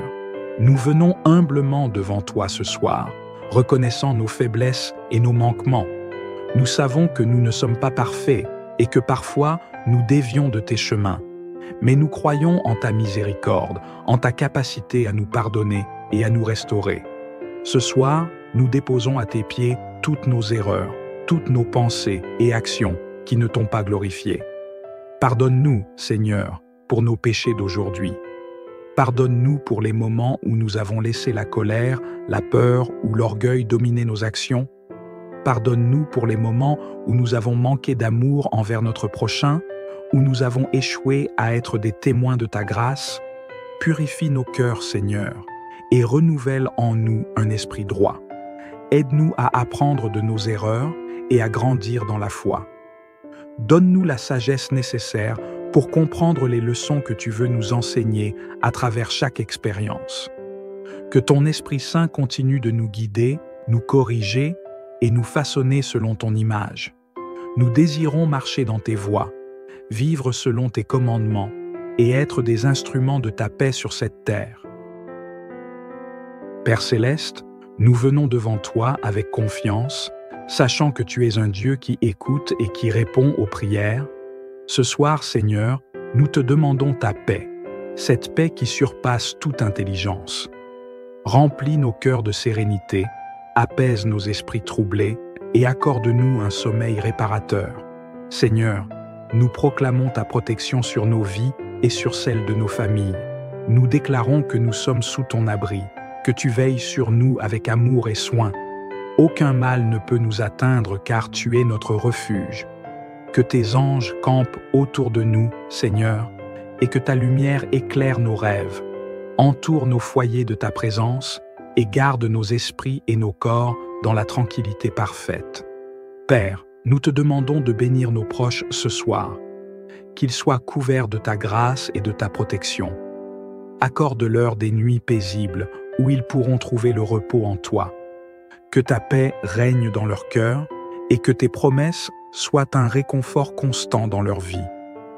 nous venons humblement devant toi ce soir, reconnaissant nos faiblesses et nos manquements. Nous savons que nous ne sommes pas parfaits et que parfois nous dévions de tes chemins. Mais nous croyons en ta miséricorde, en ta capacité à nous pardonner et à nous restaurer. Ce soir, nous déposons à tes pieds toutes nos erreurs, toutes nos pensées et actions qui ne t'ont pas glorifié. Pardonne-nous, Seigneur, pour nos péchés d'aujourd'hui. Pardonne-nous pour les moments où nous avons laissé la colère, la peur ou l'orgueil dominer nos actions. Pardonne-nous pour les moments où nous avons manqué d'amour envers notre prochain, où nous avons échoué à être des témoins de ta grâce. Purifie nos cœurs, Seigneur, et renouvelle en nous un esprit droit. Aide-nous à apprendre de nos erreurs et à grandir dans la foi. Donne-nous la sagesse nécessaire pour comprendre les leçons que tu veux nous enseigner à travers chaque expérience. Que ton Esprit Saint continue de nous guider, nous corriger et nous façonner selon ton image. Nous désirons marcher dans tes voies, vivre selon tes commandements et être des instruments de ta paix sur cette terre. Père Céleste, nous venons devant toi avec confiance, sachant que tu es un Dieu qui écoute et qui répond aux prières. Ce soir, Seigneur, nous te demandons ta paix, cette paix qui surpasse toute intelligence. Remplis nos cœurs de sérénité, apaise nos esprits troublés et accorde-nous un sommeil réparateur. Seigneur, nous proclamons ta protection sur nos vies et sur celles de nos familles. Nous déclarons que nous sommes sous ton abri, que tu veilles sur nous avec amour et soin. Aucun mal ne peut nous atteindre car tu es notre refuge. Que tes anges campent autour de nous, Seigneur, et que ta lumière éclaire nos rêves. Entoure nos foyers de ta présence et garde nos esprits et nos corps dans la tranquillité parfaite. Père, nous te demandons de bénir nos proches ce soir, qu'ils soient couverts de ta grâce et de ta protection. Accorde-leur des nuits paisibles où ils pourront trouver le repos en toi. Que ta paix règne dans leur cœur et que tes promesses soient un réconfort constant dans leur vie.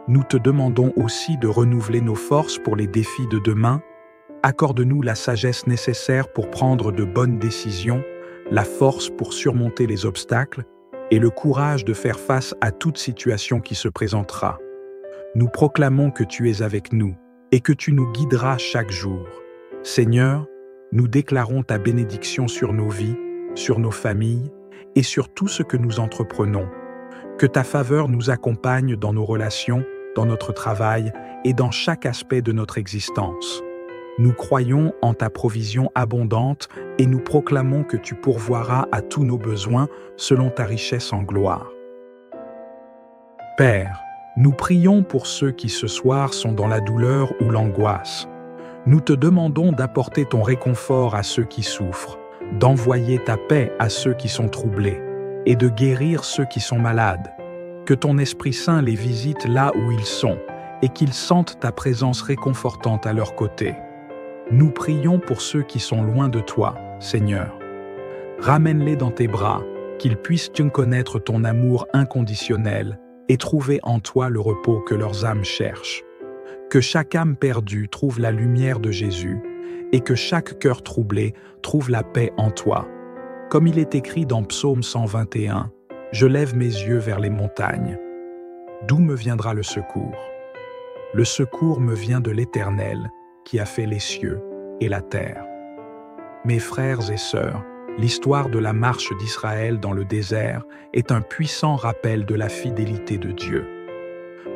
Nous te demandons aussi de renouveler nos forces pour les défis de demain. Accorde-nous la sagesse nécessaire pour prendre de bonnes décisions, la force pour surmonter les obstacles et le courage de faire face à toute situation qui se présentera. Nous proclamons que tu es avec nous et que tu nous guideras chaque jour. Seigneur, nous déclarons ta bénédiction sur nos vies, sur nos familles et sur tout ce que nous entreprenons. Que ta faveur nous accompagne dans nos relations, dans notre travail et dans chaque aspect de notre existence. Nous croyons en ta provision abondante et nous proclamons que tu pourvoiras à tous nos besoins selon ta richesse en gloire. Père, nous prions pour ceux qui ce soir sont dans la douleur ou l'angoisse. Nous te demandons d'apporter ton réconfort à ceux qui souffrent, d'envoyer ta paix à ceux qui sont troublés et de guérir ceux qui sont malades. Que ton Esprit Saint les visite là où ils sont et qu'ils sentent ta présence réconfortante à leur côté. Nous prions pour ceux qui sont loin de toi, Seigneur. Ramène-les dans tes bras, qu'ils puissent connaître ton amour inconditionnel et trouver en toi le repos que leurs âmes cherchent. Que chaque âme perdue trouve la lumière de Jésus et que chaque cœur troublé trouve la paix en toi. Comme il est écrit dans Psaume 121, « Je lève mes yeux vers les montagnes. D'où me viendra le secours? Le secours me vient de l'Éternel, qui a fait les cieux et la terre. » Mes frères et sœurs, l'histoire de la marche d'Israël dans le désert est un puissant rappel de la fidélité de Dieu.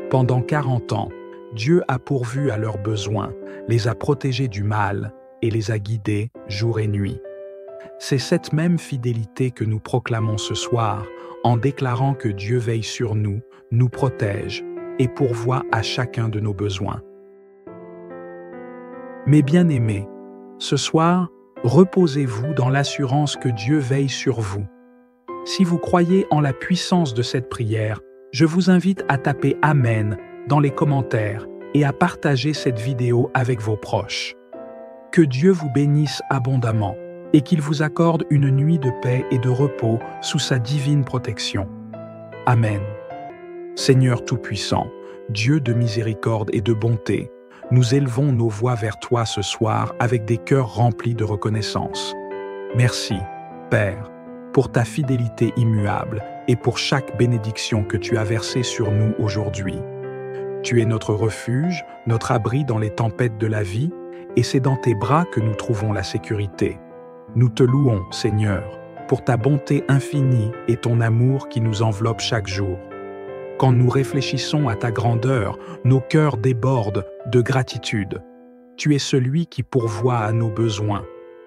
Pendant 40 ans, Dieu a pourvu à leurs besoins, les a protégés du mal et les a guidés jour et nuit. C'est cette même fidélité que nous proclamons ce soir en déclarant que Dieu veille sur nous, nous protège et pourvoit à chacun de nos besoins. Mes bien-aimés, ce soir, reposez-vous dans l'assurance que Dieu veille sur vous. Si vous croyez en la puissance de cette prière, je vous invite à taper « Amen » dans les commentaires et à partager cette vidéo avec vos proches. Que Dieu vous bénisse abondamment et qu'il vous accorde une nuit de paix et de repos sous sa divine protection. Amen. Seigneur Tout-Puissant, Dieu de miséricorde et de bonté, nous élevons nos voix vers toi ce soir avec des cœurs remplis de reconnaissance. Merci, Père, pour ta fidélité immuable et pour chaque bénédiction que tu as versée sur nous aujourd'hui. Tu es notre refuge, notre abri dans les tempêtes de la vie, et c'est dans tes bras que nous trouvons la sécurité. Nous te louons, Seigneur, pour ta bonté infinie et ton amour qui nous enveloppe chaque jour. Quand nous réfléchissons à ta grandeur, nos cœurs débordent de gratitude. Tu es celui qui pourvoit à nos besoins,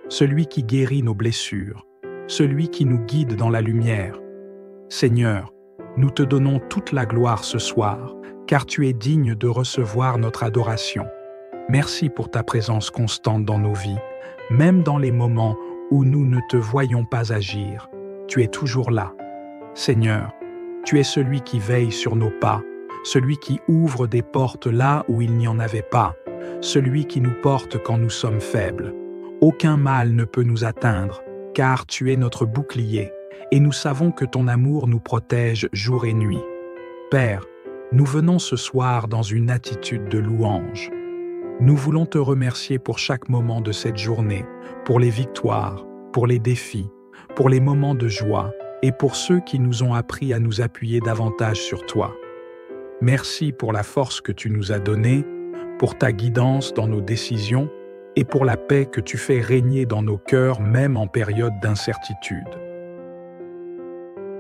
celui qui guérit nos blessures, celui qui nous guide dans la lumière. Seigneur, nous te donnons toute la gloire ce soir, car tu es digne de recevoir notre adoration. Merci pour ta présence constante dans nos vies, même dans les moments où nous ne te voyons pas agir. Tu es toujours là. Seigneur, tu es celui qui veille sur nos pas, celui qui ouvre des portes là où il n'y en avait pas, celui qui nous porte quand nous sommes faibles. Aucun mal ne peut nous atteindre, car tu es notre bouclier, et nous savons que ton amour nous protège jour et nuit. Père, nous venons ce soir dans une attitude de louange. Nous voulons te remercier pour chaque moment de cette journée, pour les victoires, pour les défis, pour les moments de joie et pour ceux qui nous ont appris à nous appuyer davantage sur toi. Merci pour la force que tu nous as donnée, pour ta guidance dans nos décisions et pour la paix que tu fais régner dans nos cœurs même en période d'incertitude.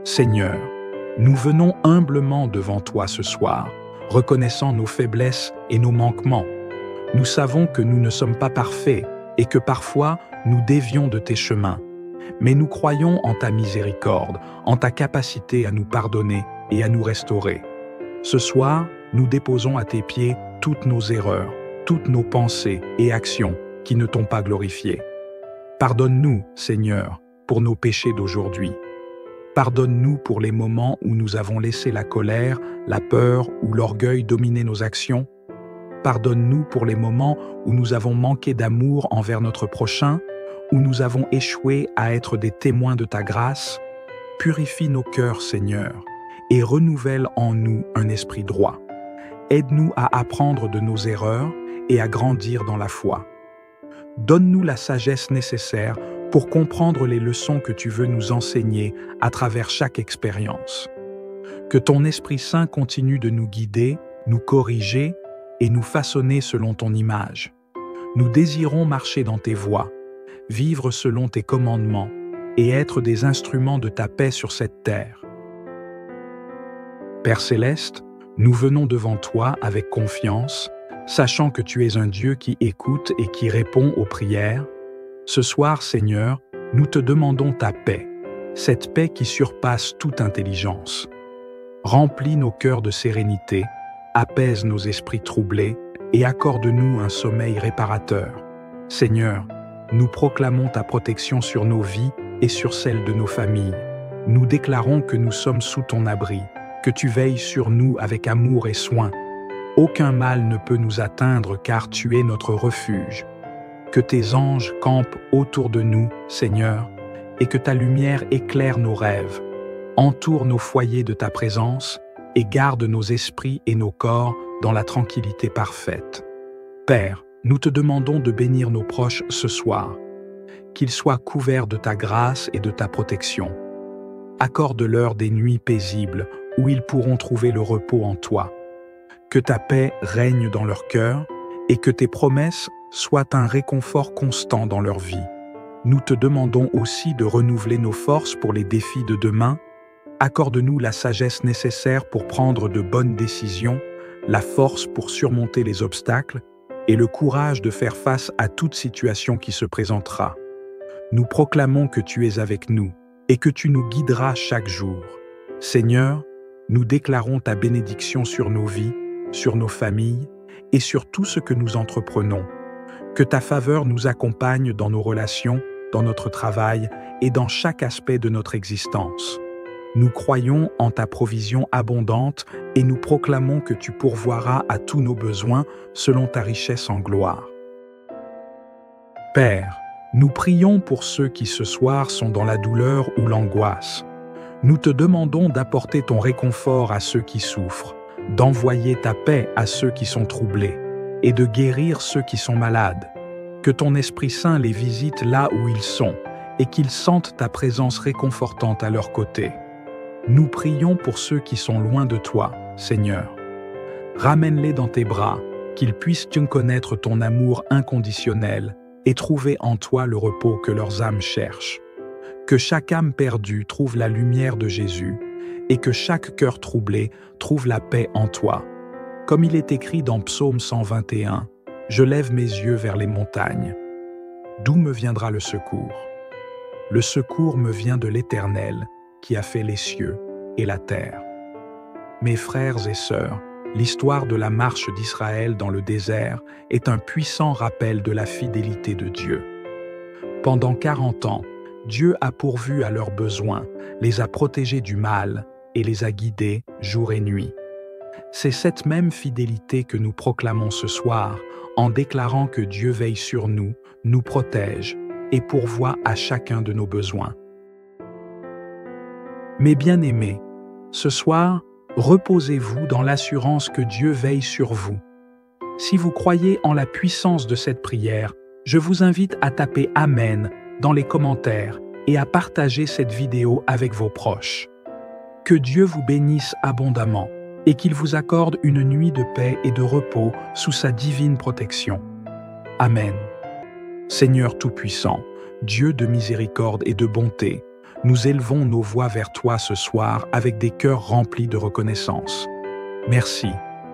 Seigneur, nous venons humblement devant toi ce soir, reconnaissant nos faiblesses et nos manquements. Nous savons que nous ne sommes pas parfaits et que parfois nous dévions de tes chemins. Mais nous croyons en ta miséricorde, en ta capacité à nous pardonner et à nous restaurer. Ce soir, nous déposons à tes pieds toutes nos erreurs, toutes nos pensées et actions qui ne t'ont pas glorifié. Pardonne-nous, Seigneur, pour nos péchés d'aujourd'hui. Pardonne-nous pour les moments où nous avons laissé la colère, la peur ou l'orgueil dominer nos actions. Pardonne-nous pour les moments où nous avons manqué d'amour envers notre prochain, où nous avons échoué à être des témoins de ta grâce. Purifie nos cœurs, Seigneur, et renouvelle en nous un esprit droit. Aide-nous à apprendre de nos erreurs et à grandir dans la foi. Donne-nous la sagesse nécessaire pour comprendre les leçons que tu veux nous enseigner à travers chaque expérience. Que ton Esprit Saint continue de nous guider, nous corriger et nous façonner selon ton image. Nous désirons marcher dans tes voies, vivre selon tes commandements et être des instruments de ta paix sur cette terre. Père Céleste, nous venons devant toi avec confiance, Sachant que tu es un Dieu qui écoute et qui répond aux prières, ce soir, Seigneur, nous te demandons ta paix, cette paix qui surpasse toute intelligence. Remplis nos cœurs de sérénité, apaise nos esprits troublés et accorde-nous un sommeil réparateur. Seigneur, nous proclamons ta protection sur nos vies et sur celles de nos familles. Nous déclarons que nous sommes sous ton abri, que tu veilles sur nous avec amour et soin. Aucun mal ne peut nous atteindre car tu es notre refuge. Que tes anges campent autour de nous, Seigneur, et que ta lumière éclaire nos rêves. Entoure nos foyers de ta présence et garde nos esprits et nos corps dans la tranquillité parfaite. Père, nous te demandons de bénir nos proches ce soir, qu'ils soient couverts de ta grâce et de ta protection. Accorde-leur des nuits paisibles où ils pourront trouver le repos en toi. Que ta paix règne dans leur cœur et que tes promesses soient un réconfort constant dans leur vie. Nous te demandons aussi de renouveler nos forces pour les défis de demain. Accorde-nous la sagesse nécessaire pour prendre de bonnes décisions, la force pour surmonter les obstacles et le courage de faire face à toute situation qui se présentera. Nous proclamons que tu es avec nous et que tu nous guideras chaque jour. Seigneur, nous déclarons ta bénédiction sur nos vies, sur nos familles et sur tout ce que nous entreprenons. Que ta faveur nous accompagne dans nos relations, dans notre travail et dans chaque aspect de notre existence. Nous croyons en ta provision abondante et nous proclamons que tu pourvoiras à tous nos besoins selon ta richesse en gloire. Père, nous prions pour ceux qui ce soir sont dans la douleur ou l'angoisse. Nous te demandons d'apporter ton réconfort à ceux qui souffrent, d'envoyer ta paix à ceux qui sont troublés et de guérir ceux qui sont malades. Que ton Esprit Saint les visite là où ils sont et qu'ils sentent ta présence réconfortante à leur côté. Nous prions pour ceux qui sont loin de toi, Seigneur. Ramène-les dans tes bras, qu'ils puissent connaître ton amour inconditionnel et trouver en toi le repos que leurs âmes cherchent. Que chaque âme perdue trouve la lumière de Jésus et que chaque cœur troublé trouve la paix en toi. Comme il est écrit dans Psaume 121, « Je lève mes yeux vers les montagnes. D'où me viendra le secours? Le secours me vient de l'Éternel, qui a fait les cieux et la terre. » Mes frères et sœurs, l'histoire de la marche d'Israël dans le désert est un puissant rappel de la fidélité de Dieu. Pendant 40 ans, Dieu a pourvu à leurs besoins, les a protégés du mal et les a guidés jour et nuit. C'est cette même fidélité que nous proclamons ce soir en déclarant que Dieu veille sur nous, nous protège et pourvoit à chacun de nos besoins. Mes bien-aimés, ce soir, reposez-vous dans l'assurance que Dieu veille sur vous. Si vous croyez en la puissance de cette prière, je vous invite à taper « Amen » dans les commentaires et à partager cette vidéo avec vos proches. Que Dieu vous bénisse abondamment et qu'il vous accorde une nuit de paix et de repos sous sa divine protection. Amen. Seigneur Tout-Puissant, Dieu de miséricorde et de bonté, nous élevons nos voix vers toi ce soir avec des cœurs remplis de reconnaissance. Merci,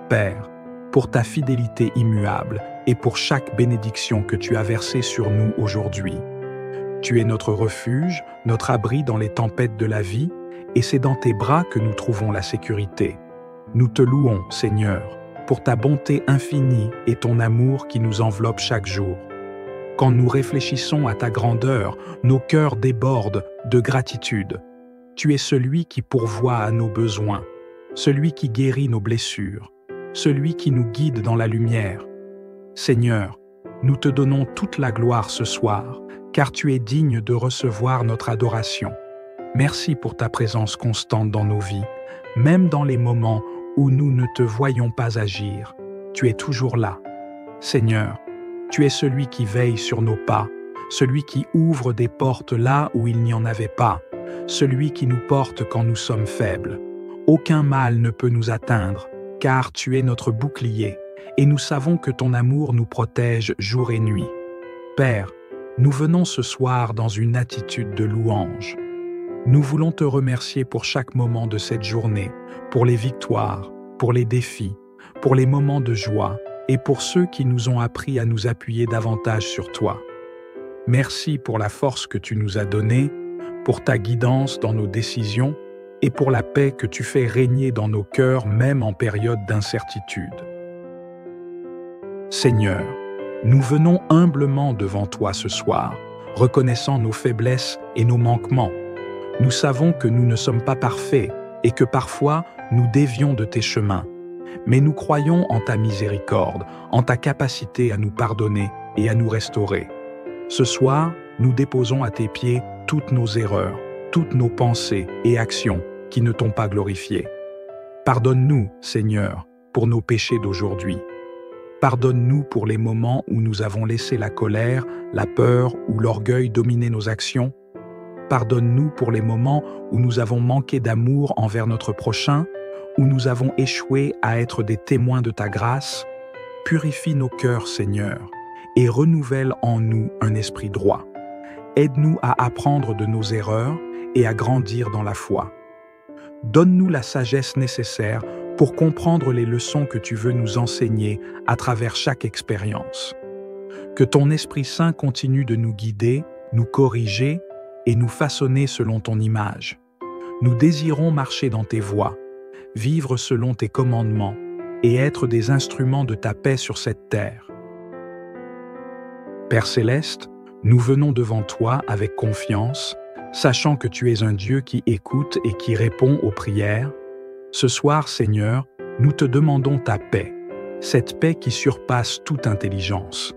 Père, pour ta fidélité immuable et pour chaque bénédiction que tu as versée sur nous aujourd'hui. Tu es notre refuge, notre abri dans les tempêtes de la vie, et c'est dans tes bras que nous trouvons la sécurité. Nous te louons, Seigneur, pour ta bonté infinie et ton amour qui nous enveloppe chaque jour. Quand nous réfléchissons à ta grandeur, nos cœurs débordent de gratitude. Tu es celui qui pourvoit à nos besoins, celui qui guérit nos blessures, celui qui nous guide dans la lumière. Seigneur, nous te donnons toute la gloire ce soir, car tu es digne de recevoir notre adoration. Merci pour ta présence constante dans nos vies, même dans les moments où nous ne te voyons pas agir. Tu es toujours là. Seigneur, tu es celui qui veille sur nos pas, celui qui ouvre des portes là où il n'y en avait pas, celui qui nous porte quand nous sommes faibles. Aucun mal ne peut nous atteindre, car tu es notre bouclier, et nous savons que ton amour nous protège jour et nuit. Père, nous venons ce soir dans une attitude de louange. Nous voulons te remercier pour chaque moment de cette journée, pour les victoires, pour les défis, pour les moments de joie et pour ceux qui nous ont appris à nous appuyer davantage sur toi. Merci pour la force que tu nous as donnée, pour ta guidance dans nos décisions et pour la paix que tu fais régner dans nos cœurs même en période d'incertitude. Seigneur, nous venons humblement devant toi ce soir, reconnaissant nos faiblesses et nos manquements. Nous savons que nous ne sommes pas parfaits et que parfois nous dévions de tes chemins. Mais nous croyons en ta miséricorde, en ta capacité à nous pardonner et à nous restaurer. Ce soir, nous déposons à tes pieds toutes nos erreurs, toutes nos pensées et actions qui ne t'ont pas glorifié. Pardonne-nous, Seigneur, pour nos péchés d'aujourd'hui. Pardonne-nous pour les moments où nous avons laissé la colère, la peur ou l'orgueil dominer nos actions. Pardonne-nous pour les moments où nous avons manqué d'amour envers notre prochain, où nous avons échoué à être des témoins de ta grâce. Purifie nos cœurs, Seigneur, et renouvelle en nous un esprit droit. Aide-nous à apprendre de nos erreurs et à grandir dans la foi. Donne-nous la sagesse nécessaire pour comprendre les leçons que tu veux nous enseigner à travers chaque expérience. Que ton Esprit Saint continue de nous guider, nous corriger et nous façonner selon ton image. Nous désirons marcher dans tes voies, vivre selon tes commandements et être des instruments de ta paix sur cette terre. Père Céleste, nous venons devant toi avec confiance, sachant que tu es un Dieu qui écoute et qui répond aux prières. Ce soir, Seigneur, nous te demandons ta paix, cette paix qui surpasse toute intelligence.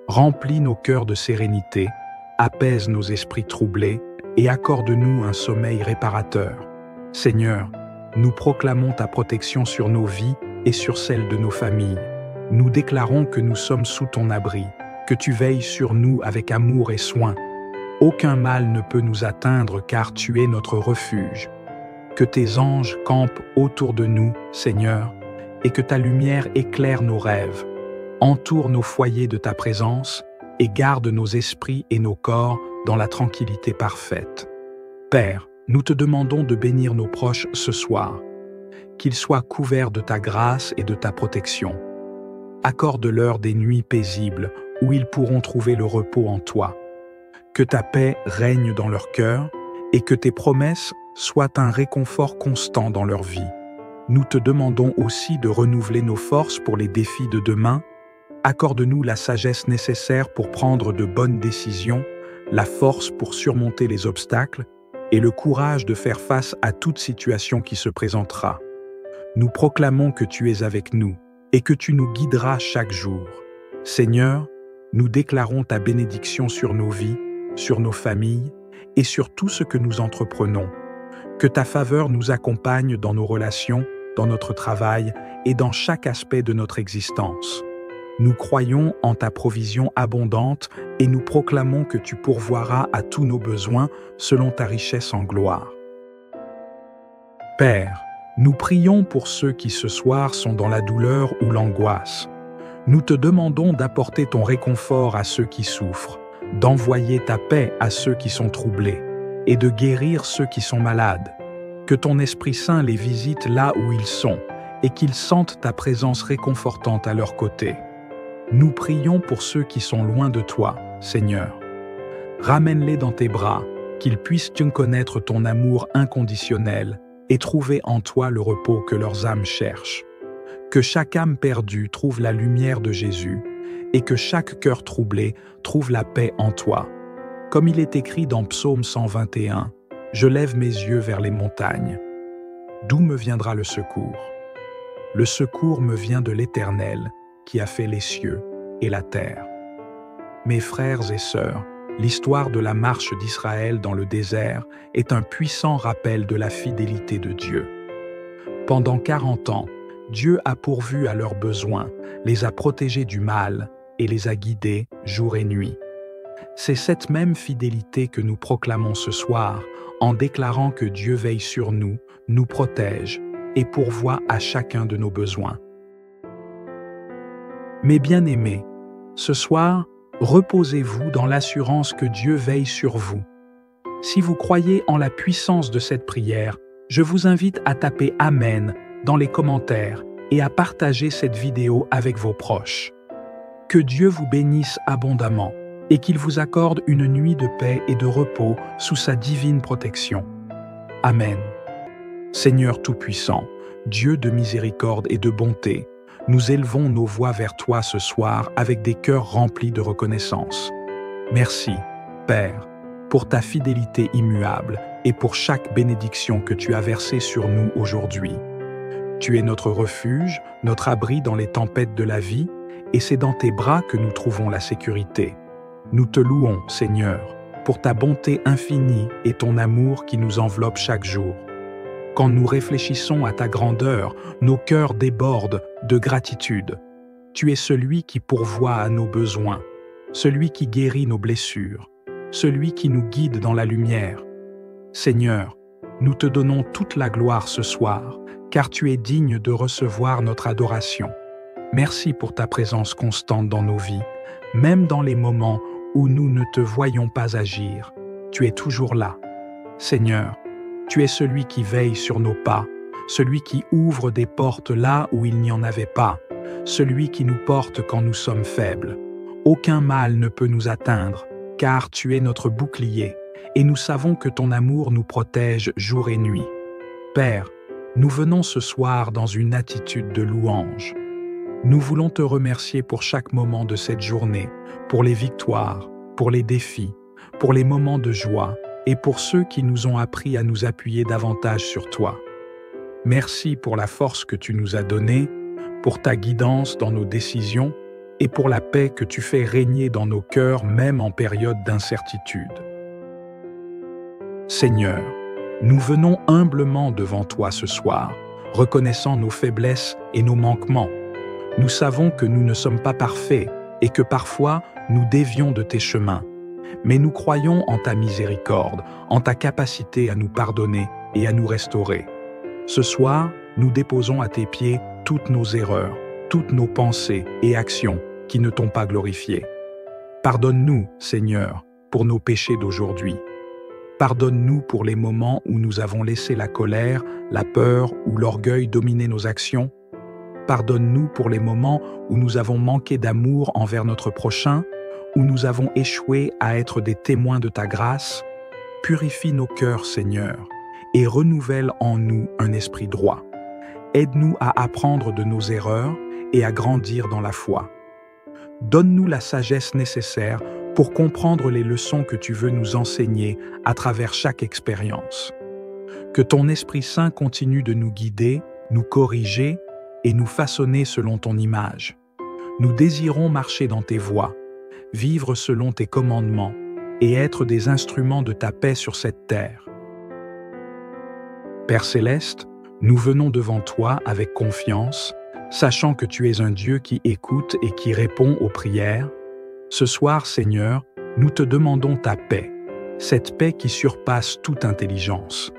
Remplis nos cœurs de sérénité, apaise nos esprits troublés et accorde-nous un sommeil réparateur. Seigneur, nous proclamons ta protection sur nos vies et sur celles de nos familles. Nous déclarons que nous sommes sous ton abri, que tu veilles sur nous avec amour et soin. Aucun mal ne peut nous atteindre car tu es notre refuge. Que tes anges campent autour de nous, Seigneur, et que ta lumière éclaire nos rêves. Entoure nos foyers de ta présence et garde nos esprits et nos corps dans la tranquillité parfaite. Père, nous te demandons de bénir nos proches ce soir, qu'ils soient couverts de ta grâce et de ta protection. Accorde-leur des nuits paisibles où ils pourront trouver le repos en toi. Que ta paix règne dans leur cœur et que tes promesses soient un réconfort constant dans leur vie. Nous te demandons aussi de renouveler nos forces pour les défis de demain. Accorde-nous la sagesse nécessaire pour prendre de bonnes décisions, la force pour surmonter les obstacles et le courage de faire face à toute situation qui se présentera. Nous proclamons que tu es avec nous et que tu nous guideras chaque jour. Seigneur, nous déclarons ta bénédiction sur nos vies, sur nos familles et sur tout ce que nous entreprenons. Que ta faveur nous accompagne dans nos relations, dans notre travail et dans chaque aspect de notre existence. Nous croyons en ta provision abondante et nous proclamons que tu pourvoiras à tous nos besoins selon ta richesse en gloire. Père, nous prions pour ceux qui ce soir sont dans la douleur ou l'angoisse. Nous te demandons d'apporter ton réconfort à ceux qui souffrent, d'envoyer ta paix à ceux qui sont troublés et de guérir ceux qui sont malades. Que ton Esprit Saint les visite là où ils sont et qu'ils sentent ta présence réconfortante à leur côté. Nous prions pour ceux qui sont loin de toi, Seigneur. Ramène-les dans tes bras, qu'ils puissent connaître ton amour inconditionnel et trouver en toi le repos que leurs âmes cherchent. Que chaque âme perdue trouve la lumière de Jésus et que chaque cœur troublé trouve la paix en toi. Comme il est écrit dans Psaume 121, « Je lève mes yeux vers les montagnes. D'où me viendra le secours? Le secours me vient de l'Éternel, qui a fait les cieux et la terre. » Mes frères et sœurs, l'histoire de la marche d'Israël dans le désert est un puissant rappel de la fidélité de Dieu. Pendant 40 ans, Dieu a pourvu à leurs besoins, les a protégés du mal et les a guidés jour et nuit. C'est cette même fidélité que nous proclamons ce soir en déclarant que Dieu veille sur nous, nous protège et pourvoit à chacun de nos besoins. Mes bien-aimés, ce soir, reposez-vous dans l'assurance que Dieu veille sur vous. Si vous croyez en la puissance de cette prière, je vous invite à taper « Amen » dans les commentaires et à partager cette vidéo avec vos proches. Que Dieu vous bénisse abondamment et qu'il vous accorde une nuit de paix et de repos sous sa divine protection. Amen. Seigneur Tout-Puissant, Dieu de miséricorde et de bonté, nous élevons nos voix vers toi ce soir avec des cœurs remplis de reconnaissance. Merci, Père, pour ta fidélité immuable et pour chaque bénédiction que tu as versée sur nous aujourd'hui. Tu es notre refuge, notre abri dans les tempêtes de la vie, et c'est dans tes bras que nous trouvons la sécurité. Nous te louons, Seigneur, pour ta bonté infinie et ton amour qui nous enveloppe chaque jour. Quand nous réfléchissons à ta grandeur, nos cœurs débordent de gratitude. Tu es celui qui pourvoit à nos besoins, celui qui guérit nos blessures, celui qui nous guide dans la lumière. Seigneur, nous te donnons toute la gloire ce soir, car tu es digne de recevoir notre adoration. Merci pour ta présence constante dans nos vies, même dans les moments où nous ne te voyons pas agir. Tu es toujours là. Seigneur, tu es celui qui veille sur nos pas, celui qui ouvre des portes là où il n'y en avait pas, celui qui nous porte quand nous sommes faibles. Aucun mal ne peut nous atteindre, car tu es notre bouclier, et nous savons que ton amour nous protège jour et nuit. Père, nous venons ce soir dans une attitude de louange. Nous voulons te remercier pour chaque moment de cette journée, pour les victoires, pour les défis, pour les moments de joie et pour ceux qui nous ont appris à nous appuyer davantage sur toi. Merci pour la force que tu nous as donnée, pour ta guidance dans nos décisions et pour la paix que tu fais régner dans nos cœurs même en période d'incertitude. Seigneur, nous venons humblement devant toi ce soir, reconnaissant nos faiblesses et nos manquements. Nous savons que nous ne sommes pas parfaits et que parfois nous dévions de tes chemins. Mais nous croyons en ta miséricorde, en ta capacité à nous pardonner et à nous restaurer. Ce soir, nous déposons à tes pieds toutes nos erreurs, toutes nos pensées et actions qui ne t'ont pas glorifié. Pardonne-nous, Seigneur, pour nos péchés d'aujourd'hui. Pardonne-nous pour les moments où nous avons laissé la colère, la peur ou l'orgueil dominer nos actions. Pardonne-nous pour les moments où nous avons manqué d'amour envers notre prochain, où nous avons échoué à être des témoins de ta grâce. Purifie nos cœurs, Seigneur, et renouvelle en nous un esprit droit. Aide-nous à apprendre de nos erreurs et à grandir dans la foi. Donne-nous la sagesse nécessaire pour comprendre les leçons que tu veux nous enseigner à travers chaque expérience. Que ton Esprit Saint continue de nous guider, nous corriger et nous façonner selon ton image. Nous désirons marcher dans tes voies, vivre selon tes commandements et être des instruments de ta paix sur cette terre. Père Céleste, nous venons devant toi avec confiance, sachant que tu es un Dieu qui écoute et qui répond aux prières. Ce soir, Seigneur, nous te demandons ta paix, cette paix qui surpasse toute intelligence.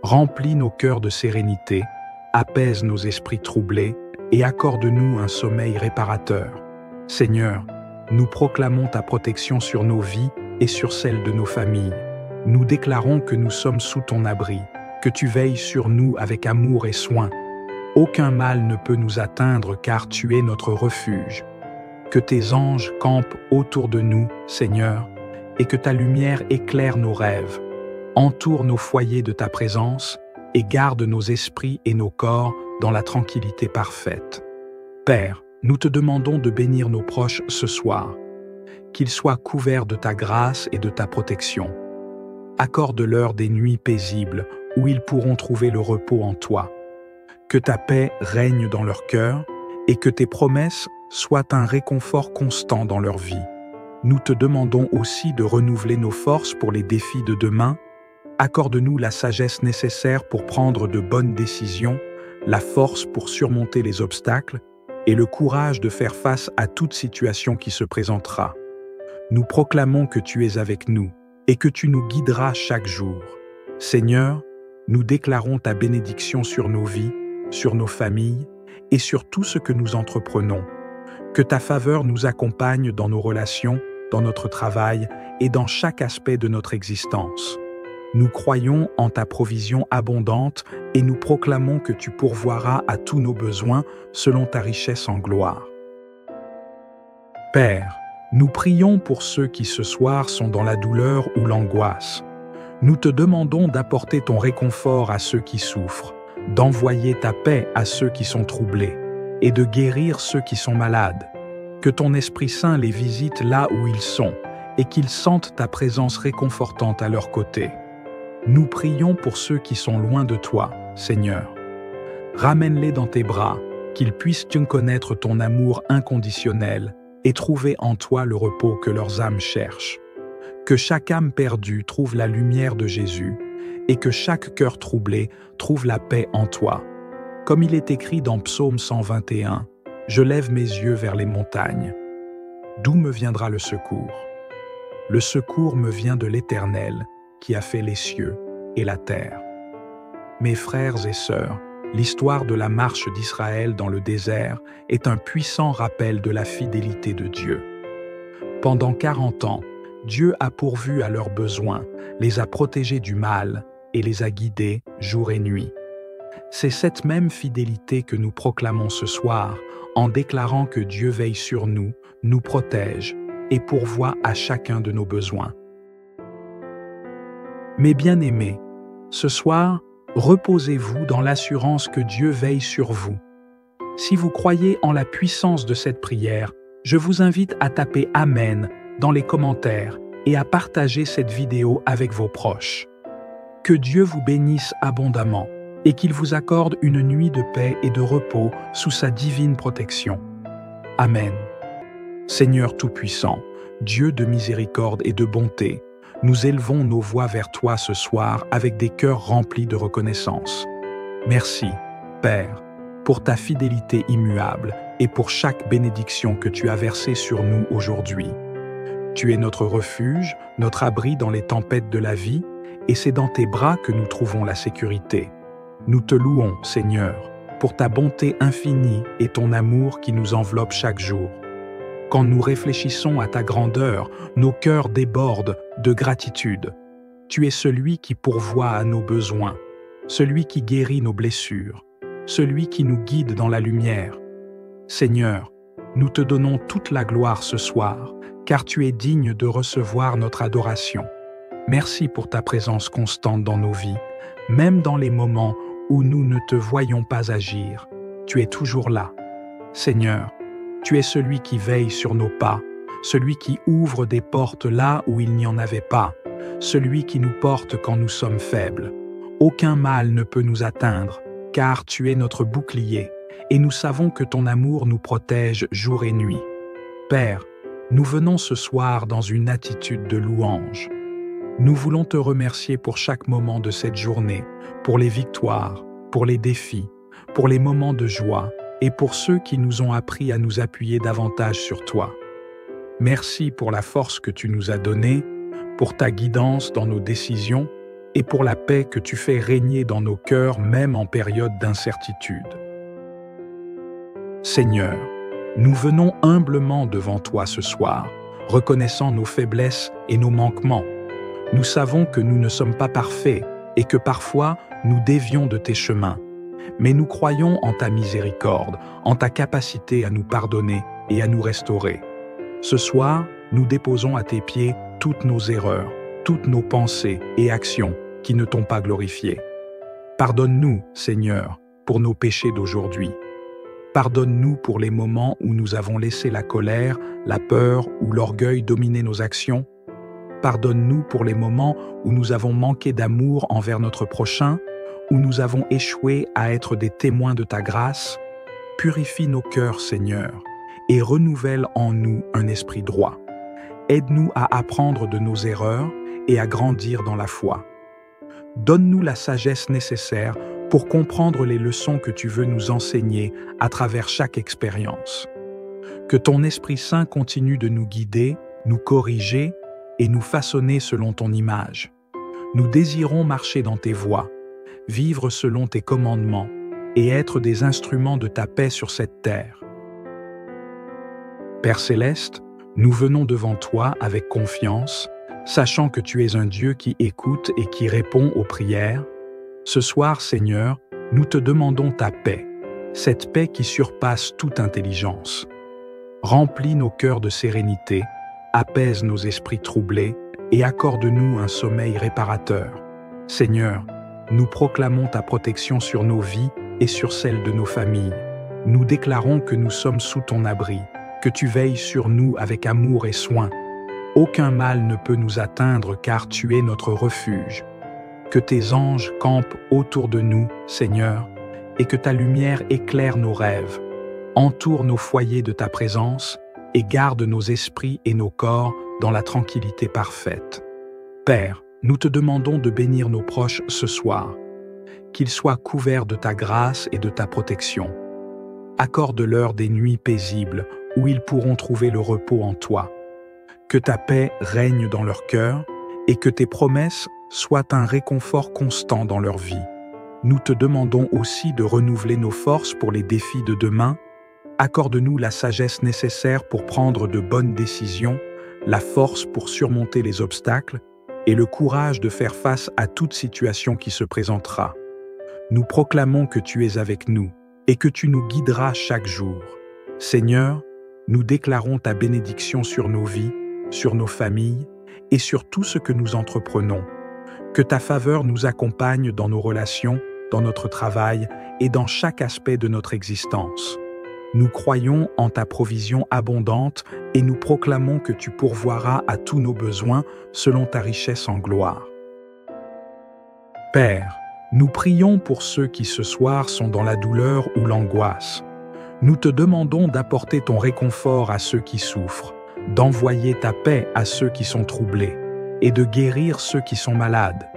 Remplis nos cœurs de sérénité, apaise nos esprits troublés et accorde-nous un sommeil réparateur. Seigneur, nous proclamons ta protection sur nos vies et sur celles de nos familles. Nous déclarons que nous sommes sous ton abri, que tu veilles sur nous avec amour et soin. Aucun mal ne peut nous atteindre car tu es notre refuge. Que tes anges campent autour de nous, Seigneur, et que ta lumière éclaire nos rêves. Entoure nos foyers de ta présence et garde nos esprits et nos corps dans la tranquillité parfaite. Père, nous te demandons de bénir nos proches ce soir, qu'ils soient couverts de ta grâce et de ta protection. Accorde-leur des nuits paisibles où ils pourront trouver le repos en toi. Que ta paix règne dans leur cœur et que tes promesses soient un réconfort constant dans leur vie. Nous te demandons aussi de renouveler nos forces pour les défis de demain. Accorde-nous la sagesse nécessaire pour prendre de bonnes décisions, la force pour surmonter les obstacles et le courage de faire face à toute situation qui se présentera. Nous proclamons que tu es avec nous et que tu nous guideras chaque jour. Seigneur, nous déclarons ta bénédiction sur nos vies, sur nos familles et sur tout ce que nous entreprenons. Que ta faveur nous accompagne dans nos relations, dans notre travail et dans chaque aspect de notre existence. Nous croyons en ta provision abondante et nous proclamons que tu pourvoiras à tous nos besoins selon ta richesse en gloire. Père, nous prions pour ceux qui ce soir sont dans la douleur ou l'angoisse. Nous te demandons d'apporter ton réconfort à ceux qui souffrent, d'envoyer ta paix à ceux qui sont troublés et de guérir ceux qui sont malades. Que ton Esprit Saint les visite là où ils sont et qu'ils sentent ta présence réconfortante à leur côté. Nous prions pour ceux qui sont loin de toi, Seigneur. Ramène-les dans tes bras, qu'ils puissent connaître ton amour inconditionnel et trouver en toi le repos que leurs âmes cherchent. Que chaque âme perdue trouve la lumière de Jésus et que chaque cœur troublé trouve la paix en toi. Comme il est écrit dans Psaume 121, « Je lève mes yeux vers les montagnes. D'où me viendra le secours? Le secours me vient de l'Éternel, qui a fait les cieux et la terre. » Mes frères et sœurs, l'histoire de la marche d'Israël dans le désert est un puissant rappel de la fidélité de Dieu. Pendant 40 ans, Dieu a pourvu à leurs besoins, les a protégés du mal et les a guidés jour et nuit. C'est cette même fidélité que nous proclamons ce soir en déclarant que Dieu veille sur nous, nous protège et pourvoit à chacun de nos besoins. Mes bien-aimés, ce soir, reposez-vous dans l'assurance que Dieu veille sur vous. Si vous croyez en la puissance de cette prière, je vous invite à taper « Amen » dans les commentaires et à partager cette vidéo avec vos proches. Que Dieu vous bénisse abondamment et qu'il vous accorde une nuit de paix et de repos sous sa divine protection. Amen. Seigneur Tout-Puissant, Dieu de miséricorde et de bonté, nous élevons nos voix vers toi ce soir avec des cœurs remplis de reconnaissance. Merci, Père, pour ta fidélité immuable et pour chaque bénédiction que tu as versée sur nous aujourd'hui. Tu es notre refuge, notre abri dans les tempêtes de la vie, et c'est dans tes bras que nous trouvons la sécurité. Nous te louons, Seigneur, pour ta bonté infinie et ton amour qui nous enveloppe chaque jour. Quand nous réfléchissons à ta grandeur, nos cœurs débordent de gratitude. Tu es celui qui pourvoit à nos besoins, celui qui guérit nos blessures, celui qui nous guide dans la lumière. Seigneur, nous te donnons toute la gloire ce soir, car tu es digne de recevoir notre adoration. Merci pour ta présence constante dans nos vies, même dans les moments où nous ne te voyons pas agir. Tu es toujours là. Seigneur, tu es celui qui veille sur nos pas, celui qui ouvre des portes là où il n'y en avait pas, celui qui nous porte quand nous sommes faibles. Aucun mal ne peut nous atteindre, car tu es notre bouclier, et nous savons que ton amour nous protège jour et nuit. Père, nous venons ce soir dans une attitude de louange. Nous voulons te remercier pour chaque moment de cette journée, pour les victoires, pour les défis, pour les moments de joie et pour ceux qui nous ont appris à nous appuyer davantage sur toi. Merci pour la force que tu nous as donnée, pour ta guidance dans nos décisions et pour la paix que tu fais régner dans nos cœurs même en période d'incertitude. Seigneur, nous venons humblement devant toi ce soir, reconnaissant nos faiblesses et nos manquements. Nous savons que nous ne sommes pas parfaits et que parfois nous dévions de tes chemins. Mais nous croyons en ta miséricorde, en ta capacité à nous pardonner et à nous restaurer. Ce soir, nous déposons à tes pieds toutes nos erreurs, toutes nos pensées et actions qui ne t'ont pas glorifié. Pardonne-nous, Seigneur, pour nos péchés d'aujourd'hui. Pardonne-nous pour les moments où nous avons laissé la colère, la peur ou l'orgueil dominer nos actions. Pardonne-nous pour les moments où nous avons manqué d'amour envers notre prochain, où nous avons échoué à être des témoins de ta grâce. Purifie nos cœurs, Seigneur, et renouvelle en nous un esprit droit. Aide-nous à apprendre de nos erreurs et à grandir dans la foi. Donne-nous la sagesse nécessaire pour comprendre les leçons que tu veux nous enseigner à travers chaque expérience. Que ton Esprit Saint continue de nous guider, nous corriger et nous façonner selon ton image. Nous désirons marcher dans tes voies, vivre selon tes commandements et être des instruments de ta paix sur cette terre. Père Céleste, nous venons devant toi avec confiance, sachant que tu es un Dieu qui écoute et qui répond aux prières. Ce soir, Seigneur, nous te demandons ta paix, cette paix qui surpasse toute intelligence. Remplis nos cœurs de sérénité, apaise nos esprits troublés et accorde-nous un sommeil réparateur. Seigneur, nous proclamons ta protection sur nos vies et sur celles de nos familles. Nous déclarons que nous sommes sous ton abri, que tu veilles sur nous avec amour et soin. Aucun mal ne peut nous atteindre car tu es notre refuge. Que tes anges campent autour de nous, Seigneur, et que ta lumière éclaire nos rêves. Entoure nos foyers de ta présence et garde nos esprits et nos corps dans la tranquillité parfaite. Père, nous te demandons de bénir nos proches ce soir, qu'ils soient couverts de ta grâce et de ta protection. Accorde-leur des nuits paisibles où ils pourront trouver le repos en toi. Que ta paix règne dans leur cœur et que tes promesses soient un réconfort constant dans leur vie. Nous te demandons aussi de renouveler nos forces pour les défis de demain. Accorde-nous la sagesse nécessaire pour prendre de bonnes décisions, la force pour surmonter les obstacles et le courage de faire face à toute situation qui se présentera. Nous proclamons que tu es avec nous et que tu nous guideras chaque jour. Seigneur, nous déclarons ta bénédiction sur nos vies, sur nos familles et sur tout ce que nous entreprenons. Que ta faveur nous accompagne dans nos relations, dans notre travail et dans chaque aspect de notre existence. Nous croyons en ta provision abondante et nous proclamons que tu pourvoiras à tous nos besoins selon ta richesse en gloire. Père, nous prions pour ceux qui ce soir sont dans la douleur ou l'angoisse. Nous te demandons d'apporter ton réconfort à ceux qui souffrent, d'envoyer ta paix à ceux qui sont troublés et de guérir ceux qui sont malades.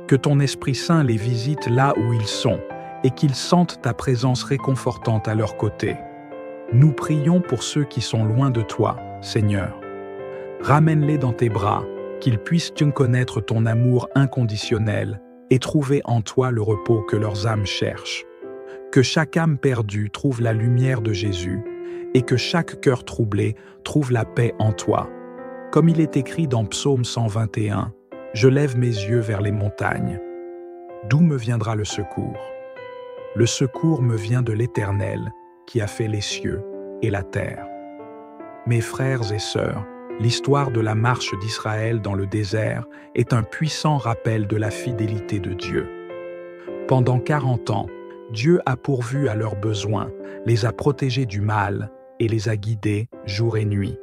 Que ton Esprit Saint les visite là où ils sont et qu'ils sentent ta présence réconfortante à leur côté. Nous prions pour ceux qui sont loin de toi, Seigneur. Ramène-les dans tes bras, qu'ils puissent connaître ton amour inconditionnel et trouver en toi le repos que leurs âmes cherchent. Que chaque âme perdue trouve la lumière de Jésus et que chaque cœur troublé trouve la paix en toi. Comme il est écrit dans Psaume 121, « Je lève mes yeux vers les montagnes. D'où me viendra le secours? Le secours me vient de l'Éternel, qui a fait les cieux et la terre. » Mes frères et sœurs, l'histoire de la marche d'Israël dans le désert est un puissant rappel de la fidélité de Dieu. Pendant 40 ans, Dieu a pourvu à leurs besoins, les a protégés du mal et les a guidés jour et nuit.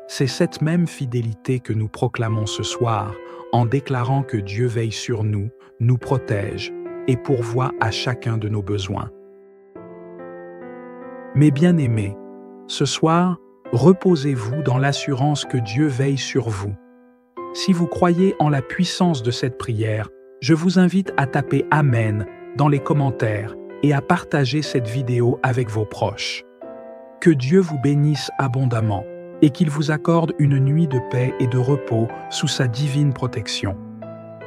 C'est cette même fidélité que nous proclamons ce soir en déclarant que Dieu veille sur nous, nous protège et pourvoit à chacun de nos besoins. Mes bien-aimés, ce soir, reposez-vous dans l'assurance que Dieu veille sur vous. Si vous croyez en la puissance de cette prière, je vous invite à taper « Amen » dans les commentaires et à partager cette vidéo avec vos proches. Que Dieu vous bénisse abondamment et qu'il vous accorde une nuit de paix et de repos sous sa divine protection.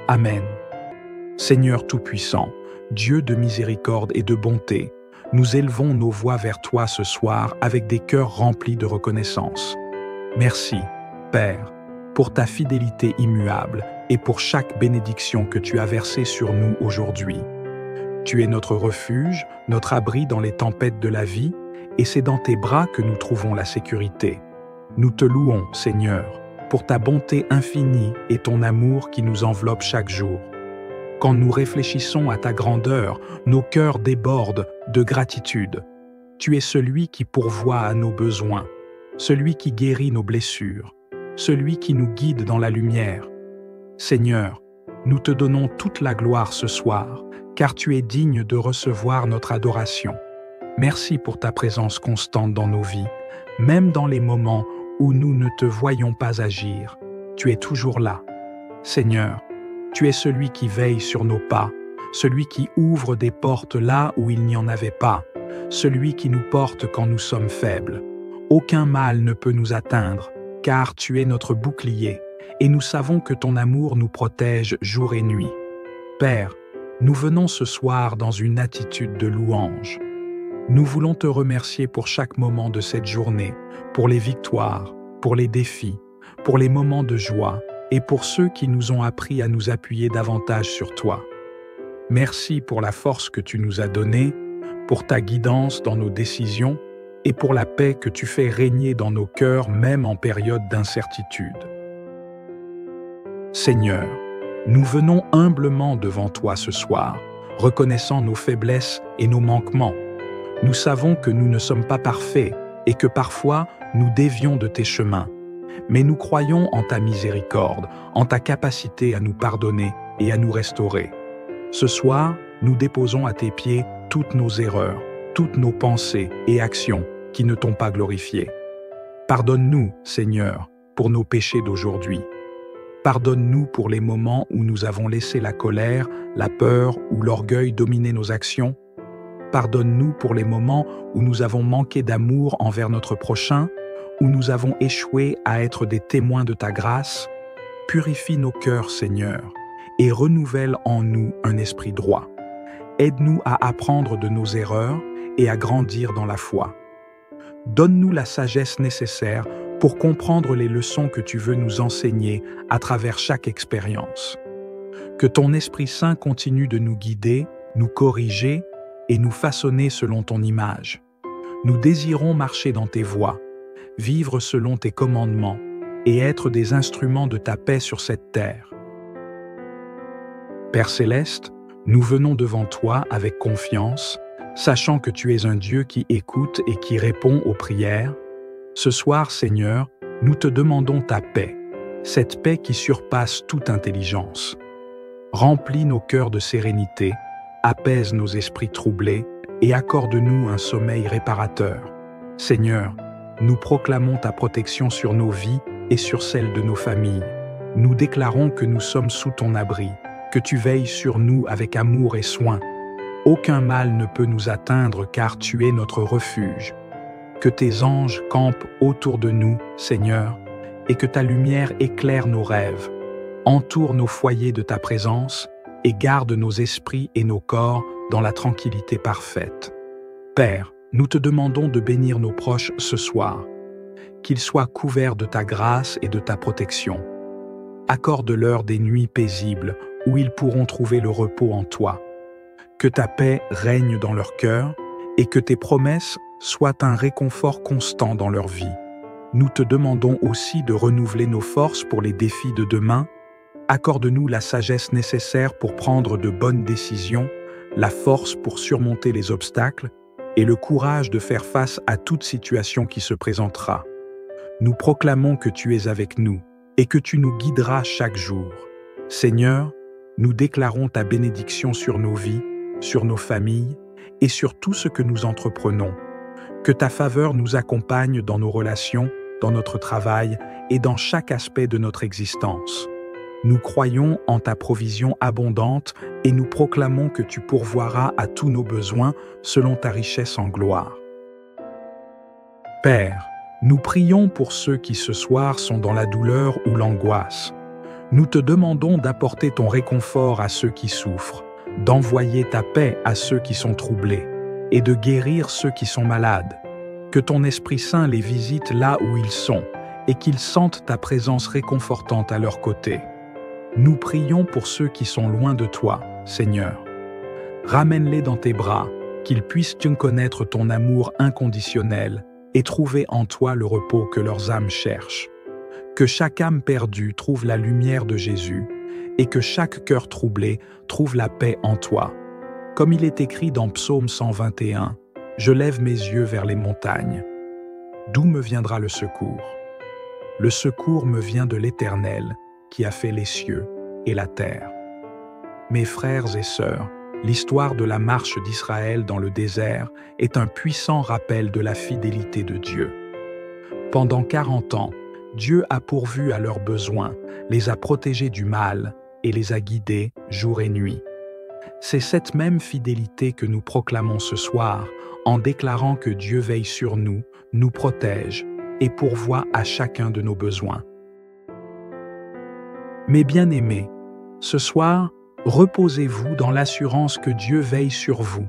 Amen. Seigneur Tout-Puissant, Dieu de miséricorde et de bonté, nous élevons nos voix vers toi ce soir avec des cœurs remplis de reconnaissance. Merci, Père, pour ta fidélité immuable et pour chaque bénédiction que tu as versée sur nous aujourd'hui. Tu es notre refuge, notre abri dans les tempêtes de la vie, et c'est dans tes bras que nous trouvons la sécurité. Nous te louons, Seigneur, pour ta bonté infinie et ton amour qui nous enveloppe chaque jour. Quand nous réfléchissons à ta grandeur, nos cœurs débordent de gratitude. Tu es celui qui pourvoit à nos besoins, celui qui guérit nos blessures, celui qui nous guide dans la lumière. Seigneur, nous te donnons toute la gloire ce soir, car tu es digne de recevoir notre adoration. Merci pour ta présence constante dans nos vies, même dans les moments où nous ne te voyons pas agir. Tu es toujours là. Seigneur, tu es celui qui veille sur nos pas, celui qui ouvre des portes là où il n'y en avait pas, celui qui nous porte quand nous sommes faibles. Aucun mal ne peut nous atteindre, car tu es notre bouclier, et nous savons que ton amour nous protège jour et nuit. Père, nous venons ce soir dans une attitude de louange. Nous voulons te remercier pour chaque moment de cette journée, pour les victoires, pour les défis, pour les moments de joie et pour ceux qui nous ont appris à nous appuyer davantage sur toi. Merci pour la force que tu nous as donnée, pour ta guidance dans nos décisions et pour la paix que tu fais régner dans nos cœurs même en période d'incertitude. Seigneur, nous venons humblement devant toi ce soir, reconnaissant nos faiblesses et nos manquements. Nous savons que nous ne sommes pas parfaits et que parfois nous dévions de tes chemins. Mais nous croyons en ta miséricorde, en ta capacité à nous pardonner et à nous restaurer. Ce soir, nous déposons à tes pieds toutes nos erreurs, toutes nos pensées et actions qui ne t'ont pas glorifié. Pardonne-nous, Seigneur, pour nos péchés d'aujourd'hui. Pardonne-nous pour les moments où nous avons laissé la colère, la peur ou l'orgueil dominer nos actions. Pardonne-nous pour les moments où nous avons manqué d'amour envers notre prochain, où nous avons échoué à être des témoins de ta grâce. Purifie nos cœurs, Seigneur, et renouvelle en nous un esprit droit. Aide-nous à apprendre de nos erreurs et à grandir dans la foi. Donne-nous la sagesse nécessaire pour comprendre les leçons que tu veux nous enseigner à travers chaque expérience. Que ton Esprit Saint continue de nous guider, nous corriger et nous façonner selon ton image. Nous désirons marcher dans tes voies, vivre selon tes commandements et être des instruments de ta paix sur cette terre. Père Céleste, nous venons devant toi avec confiance, sachant que tu es un Dieu qui écoute et qui répond aux prières. Ce soir, Seigneur, nous te demandons ta paix, cette paix qui surpasse toute intelligence. Remplis nos cœurs de sérénité, apaise nos esprits troublés et accorde-nous un sommeil réparateur. Seigneur, nous proclamons ta protection sur nos vies et sur celles de nos familles. Nous déclarons que nous sommes sous ton abri, que tu veilles sur nous avec amour et soin. Aucun mal ne peut nous atteindre car tu es notre refuge. Que tes anges campent autour de nous, Seigneur, et que ta lumière éclaire nos rêves. Entoure nos foyers de ta présence et garde nos esprits et nos corps dans la tranquillité parfaite. Père, nous te demandons de bénir nos proches ce soir, qu'ils soient couverts de ta grâce et de ta protection. Accorde-leur des nuits paisibles où ils pourront trouver le repos en toi. Que ta paix règne dans leur cœur et que tes promesses soient un réconfort constant dans leur vie. Nous te demandons aussi de renouveler nos forces pour les défis de demain. Accorde-nous la sagesse nécessaire pour prendre de bonnes décisions, la force pour surmonter les obstacles et le courage de faire face à toute situation qui se présentera. Nous proclamons que tu es avec nous et que tu nous guideras chaque jour. Seigneur, nous déclarons ta bénédiction sur nos vies, sur nos familles et sur tout ce que nous entreprenons. Que ta faveur nous accompagne dans nos relations, dans notre travail et dans chaque aspect de notre existence. Nous croyons en ta provision abondante et nous proclamons que tu pourvoiras à tous nos besoins selon ta richesse en gloire. Père, nous prions pour ceux qui ce soir sont dans la douleur ou l'angoisse. Nous te demandons d'apporter ton réconfort à ceux qui souffrent, d'envoyer ta paix à ceux qui sont troublés et de guérir ceux qui sont malades. Que ton Esprit Saint les visite là où ils sont et qu'ils sentent ta présence réconfortante à leur côté. Nous prions pour ceux qui sont loin de toi, Seigneur. Ramène-les dans tes bras, qu'ils puissent connaître ton amour inconditionnel et trouver en toi le repos que leurs âmes cherchent. Que chaque âme perdue trouve la lumière de Jésus et que chaque cœur troublé trouve la paix en toi. Comme il est écrit dans Psaume 121, « Je lève mes yeux vers les montagnes. D'où me viendra le secours? Le secours me vient de l'Éternel, qui a fait les cieux et la terre. » Mes frères et sœurs, l'histoire de la marche d'Israël dans le désert est un puissant rappel de la fidélité de Dieu. Pendant 40 ans, Dieu a pourvu à leurs besoins, les a protégés du mal et les a guidés jour et nuit. C'est cette même fidélité que nous proclamons ce soir en déclarant que Dieu veille sur nous, nous protège et pourvoit à chacun de nos besoins. Mes bien-aimés, ce soir, reposez-vous dans l'assurance que Dieu veille sur vous.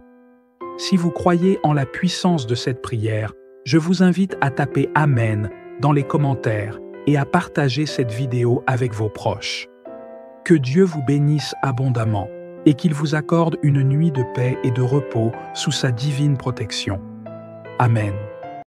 Si vous croyez en la puissance de cette prière, je vous invite à taper « Amen » dans les commentaires et à partager cette vidéo avec vos proches. Que Dieu vous bénisse abondamment. et qu'il vous accorde une nuit de paix et de repos sous sa divine protection. Amen.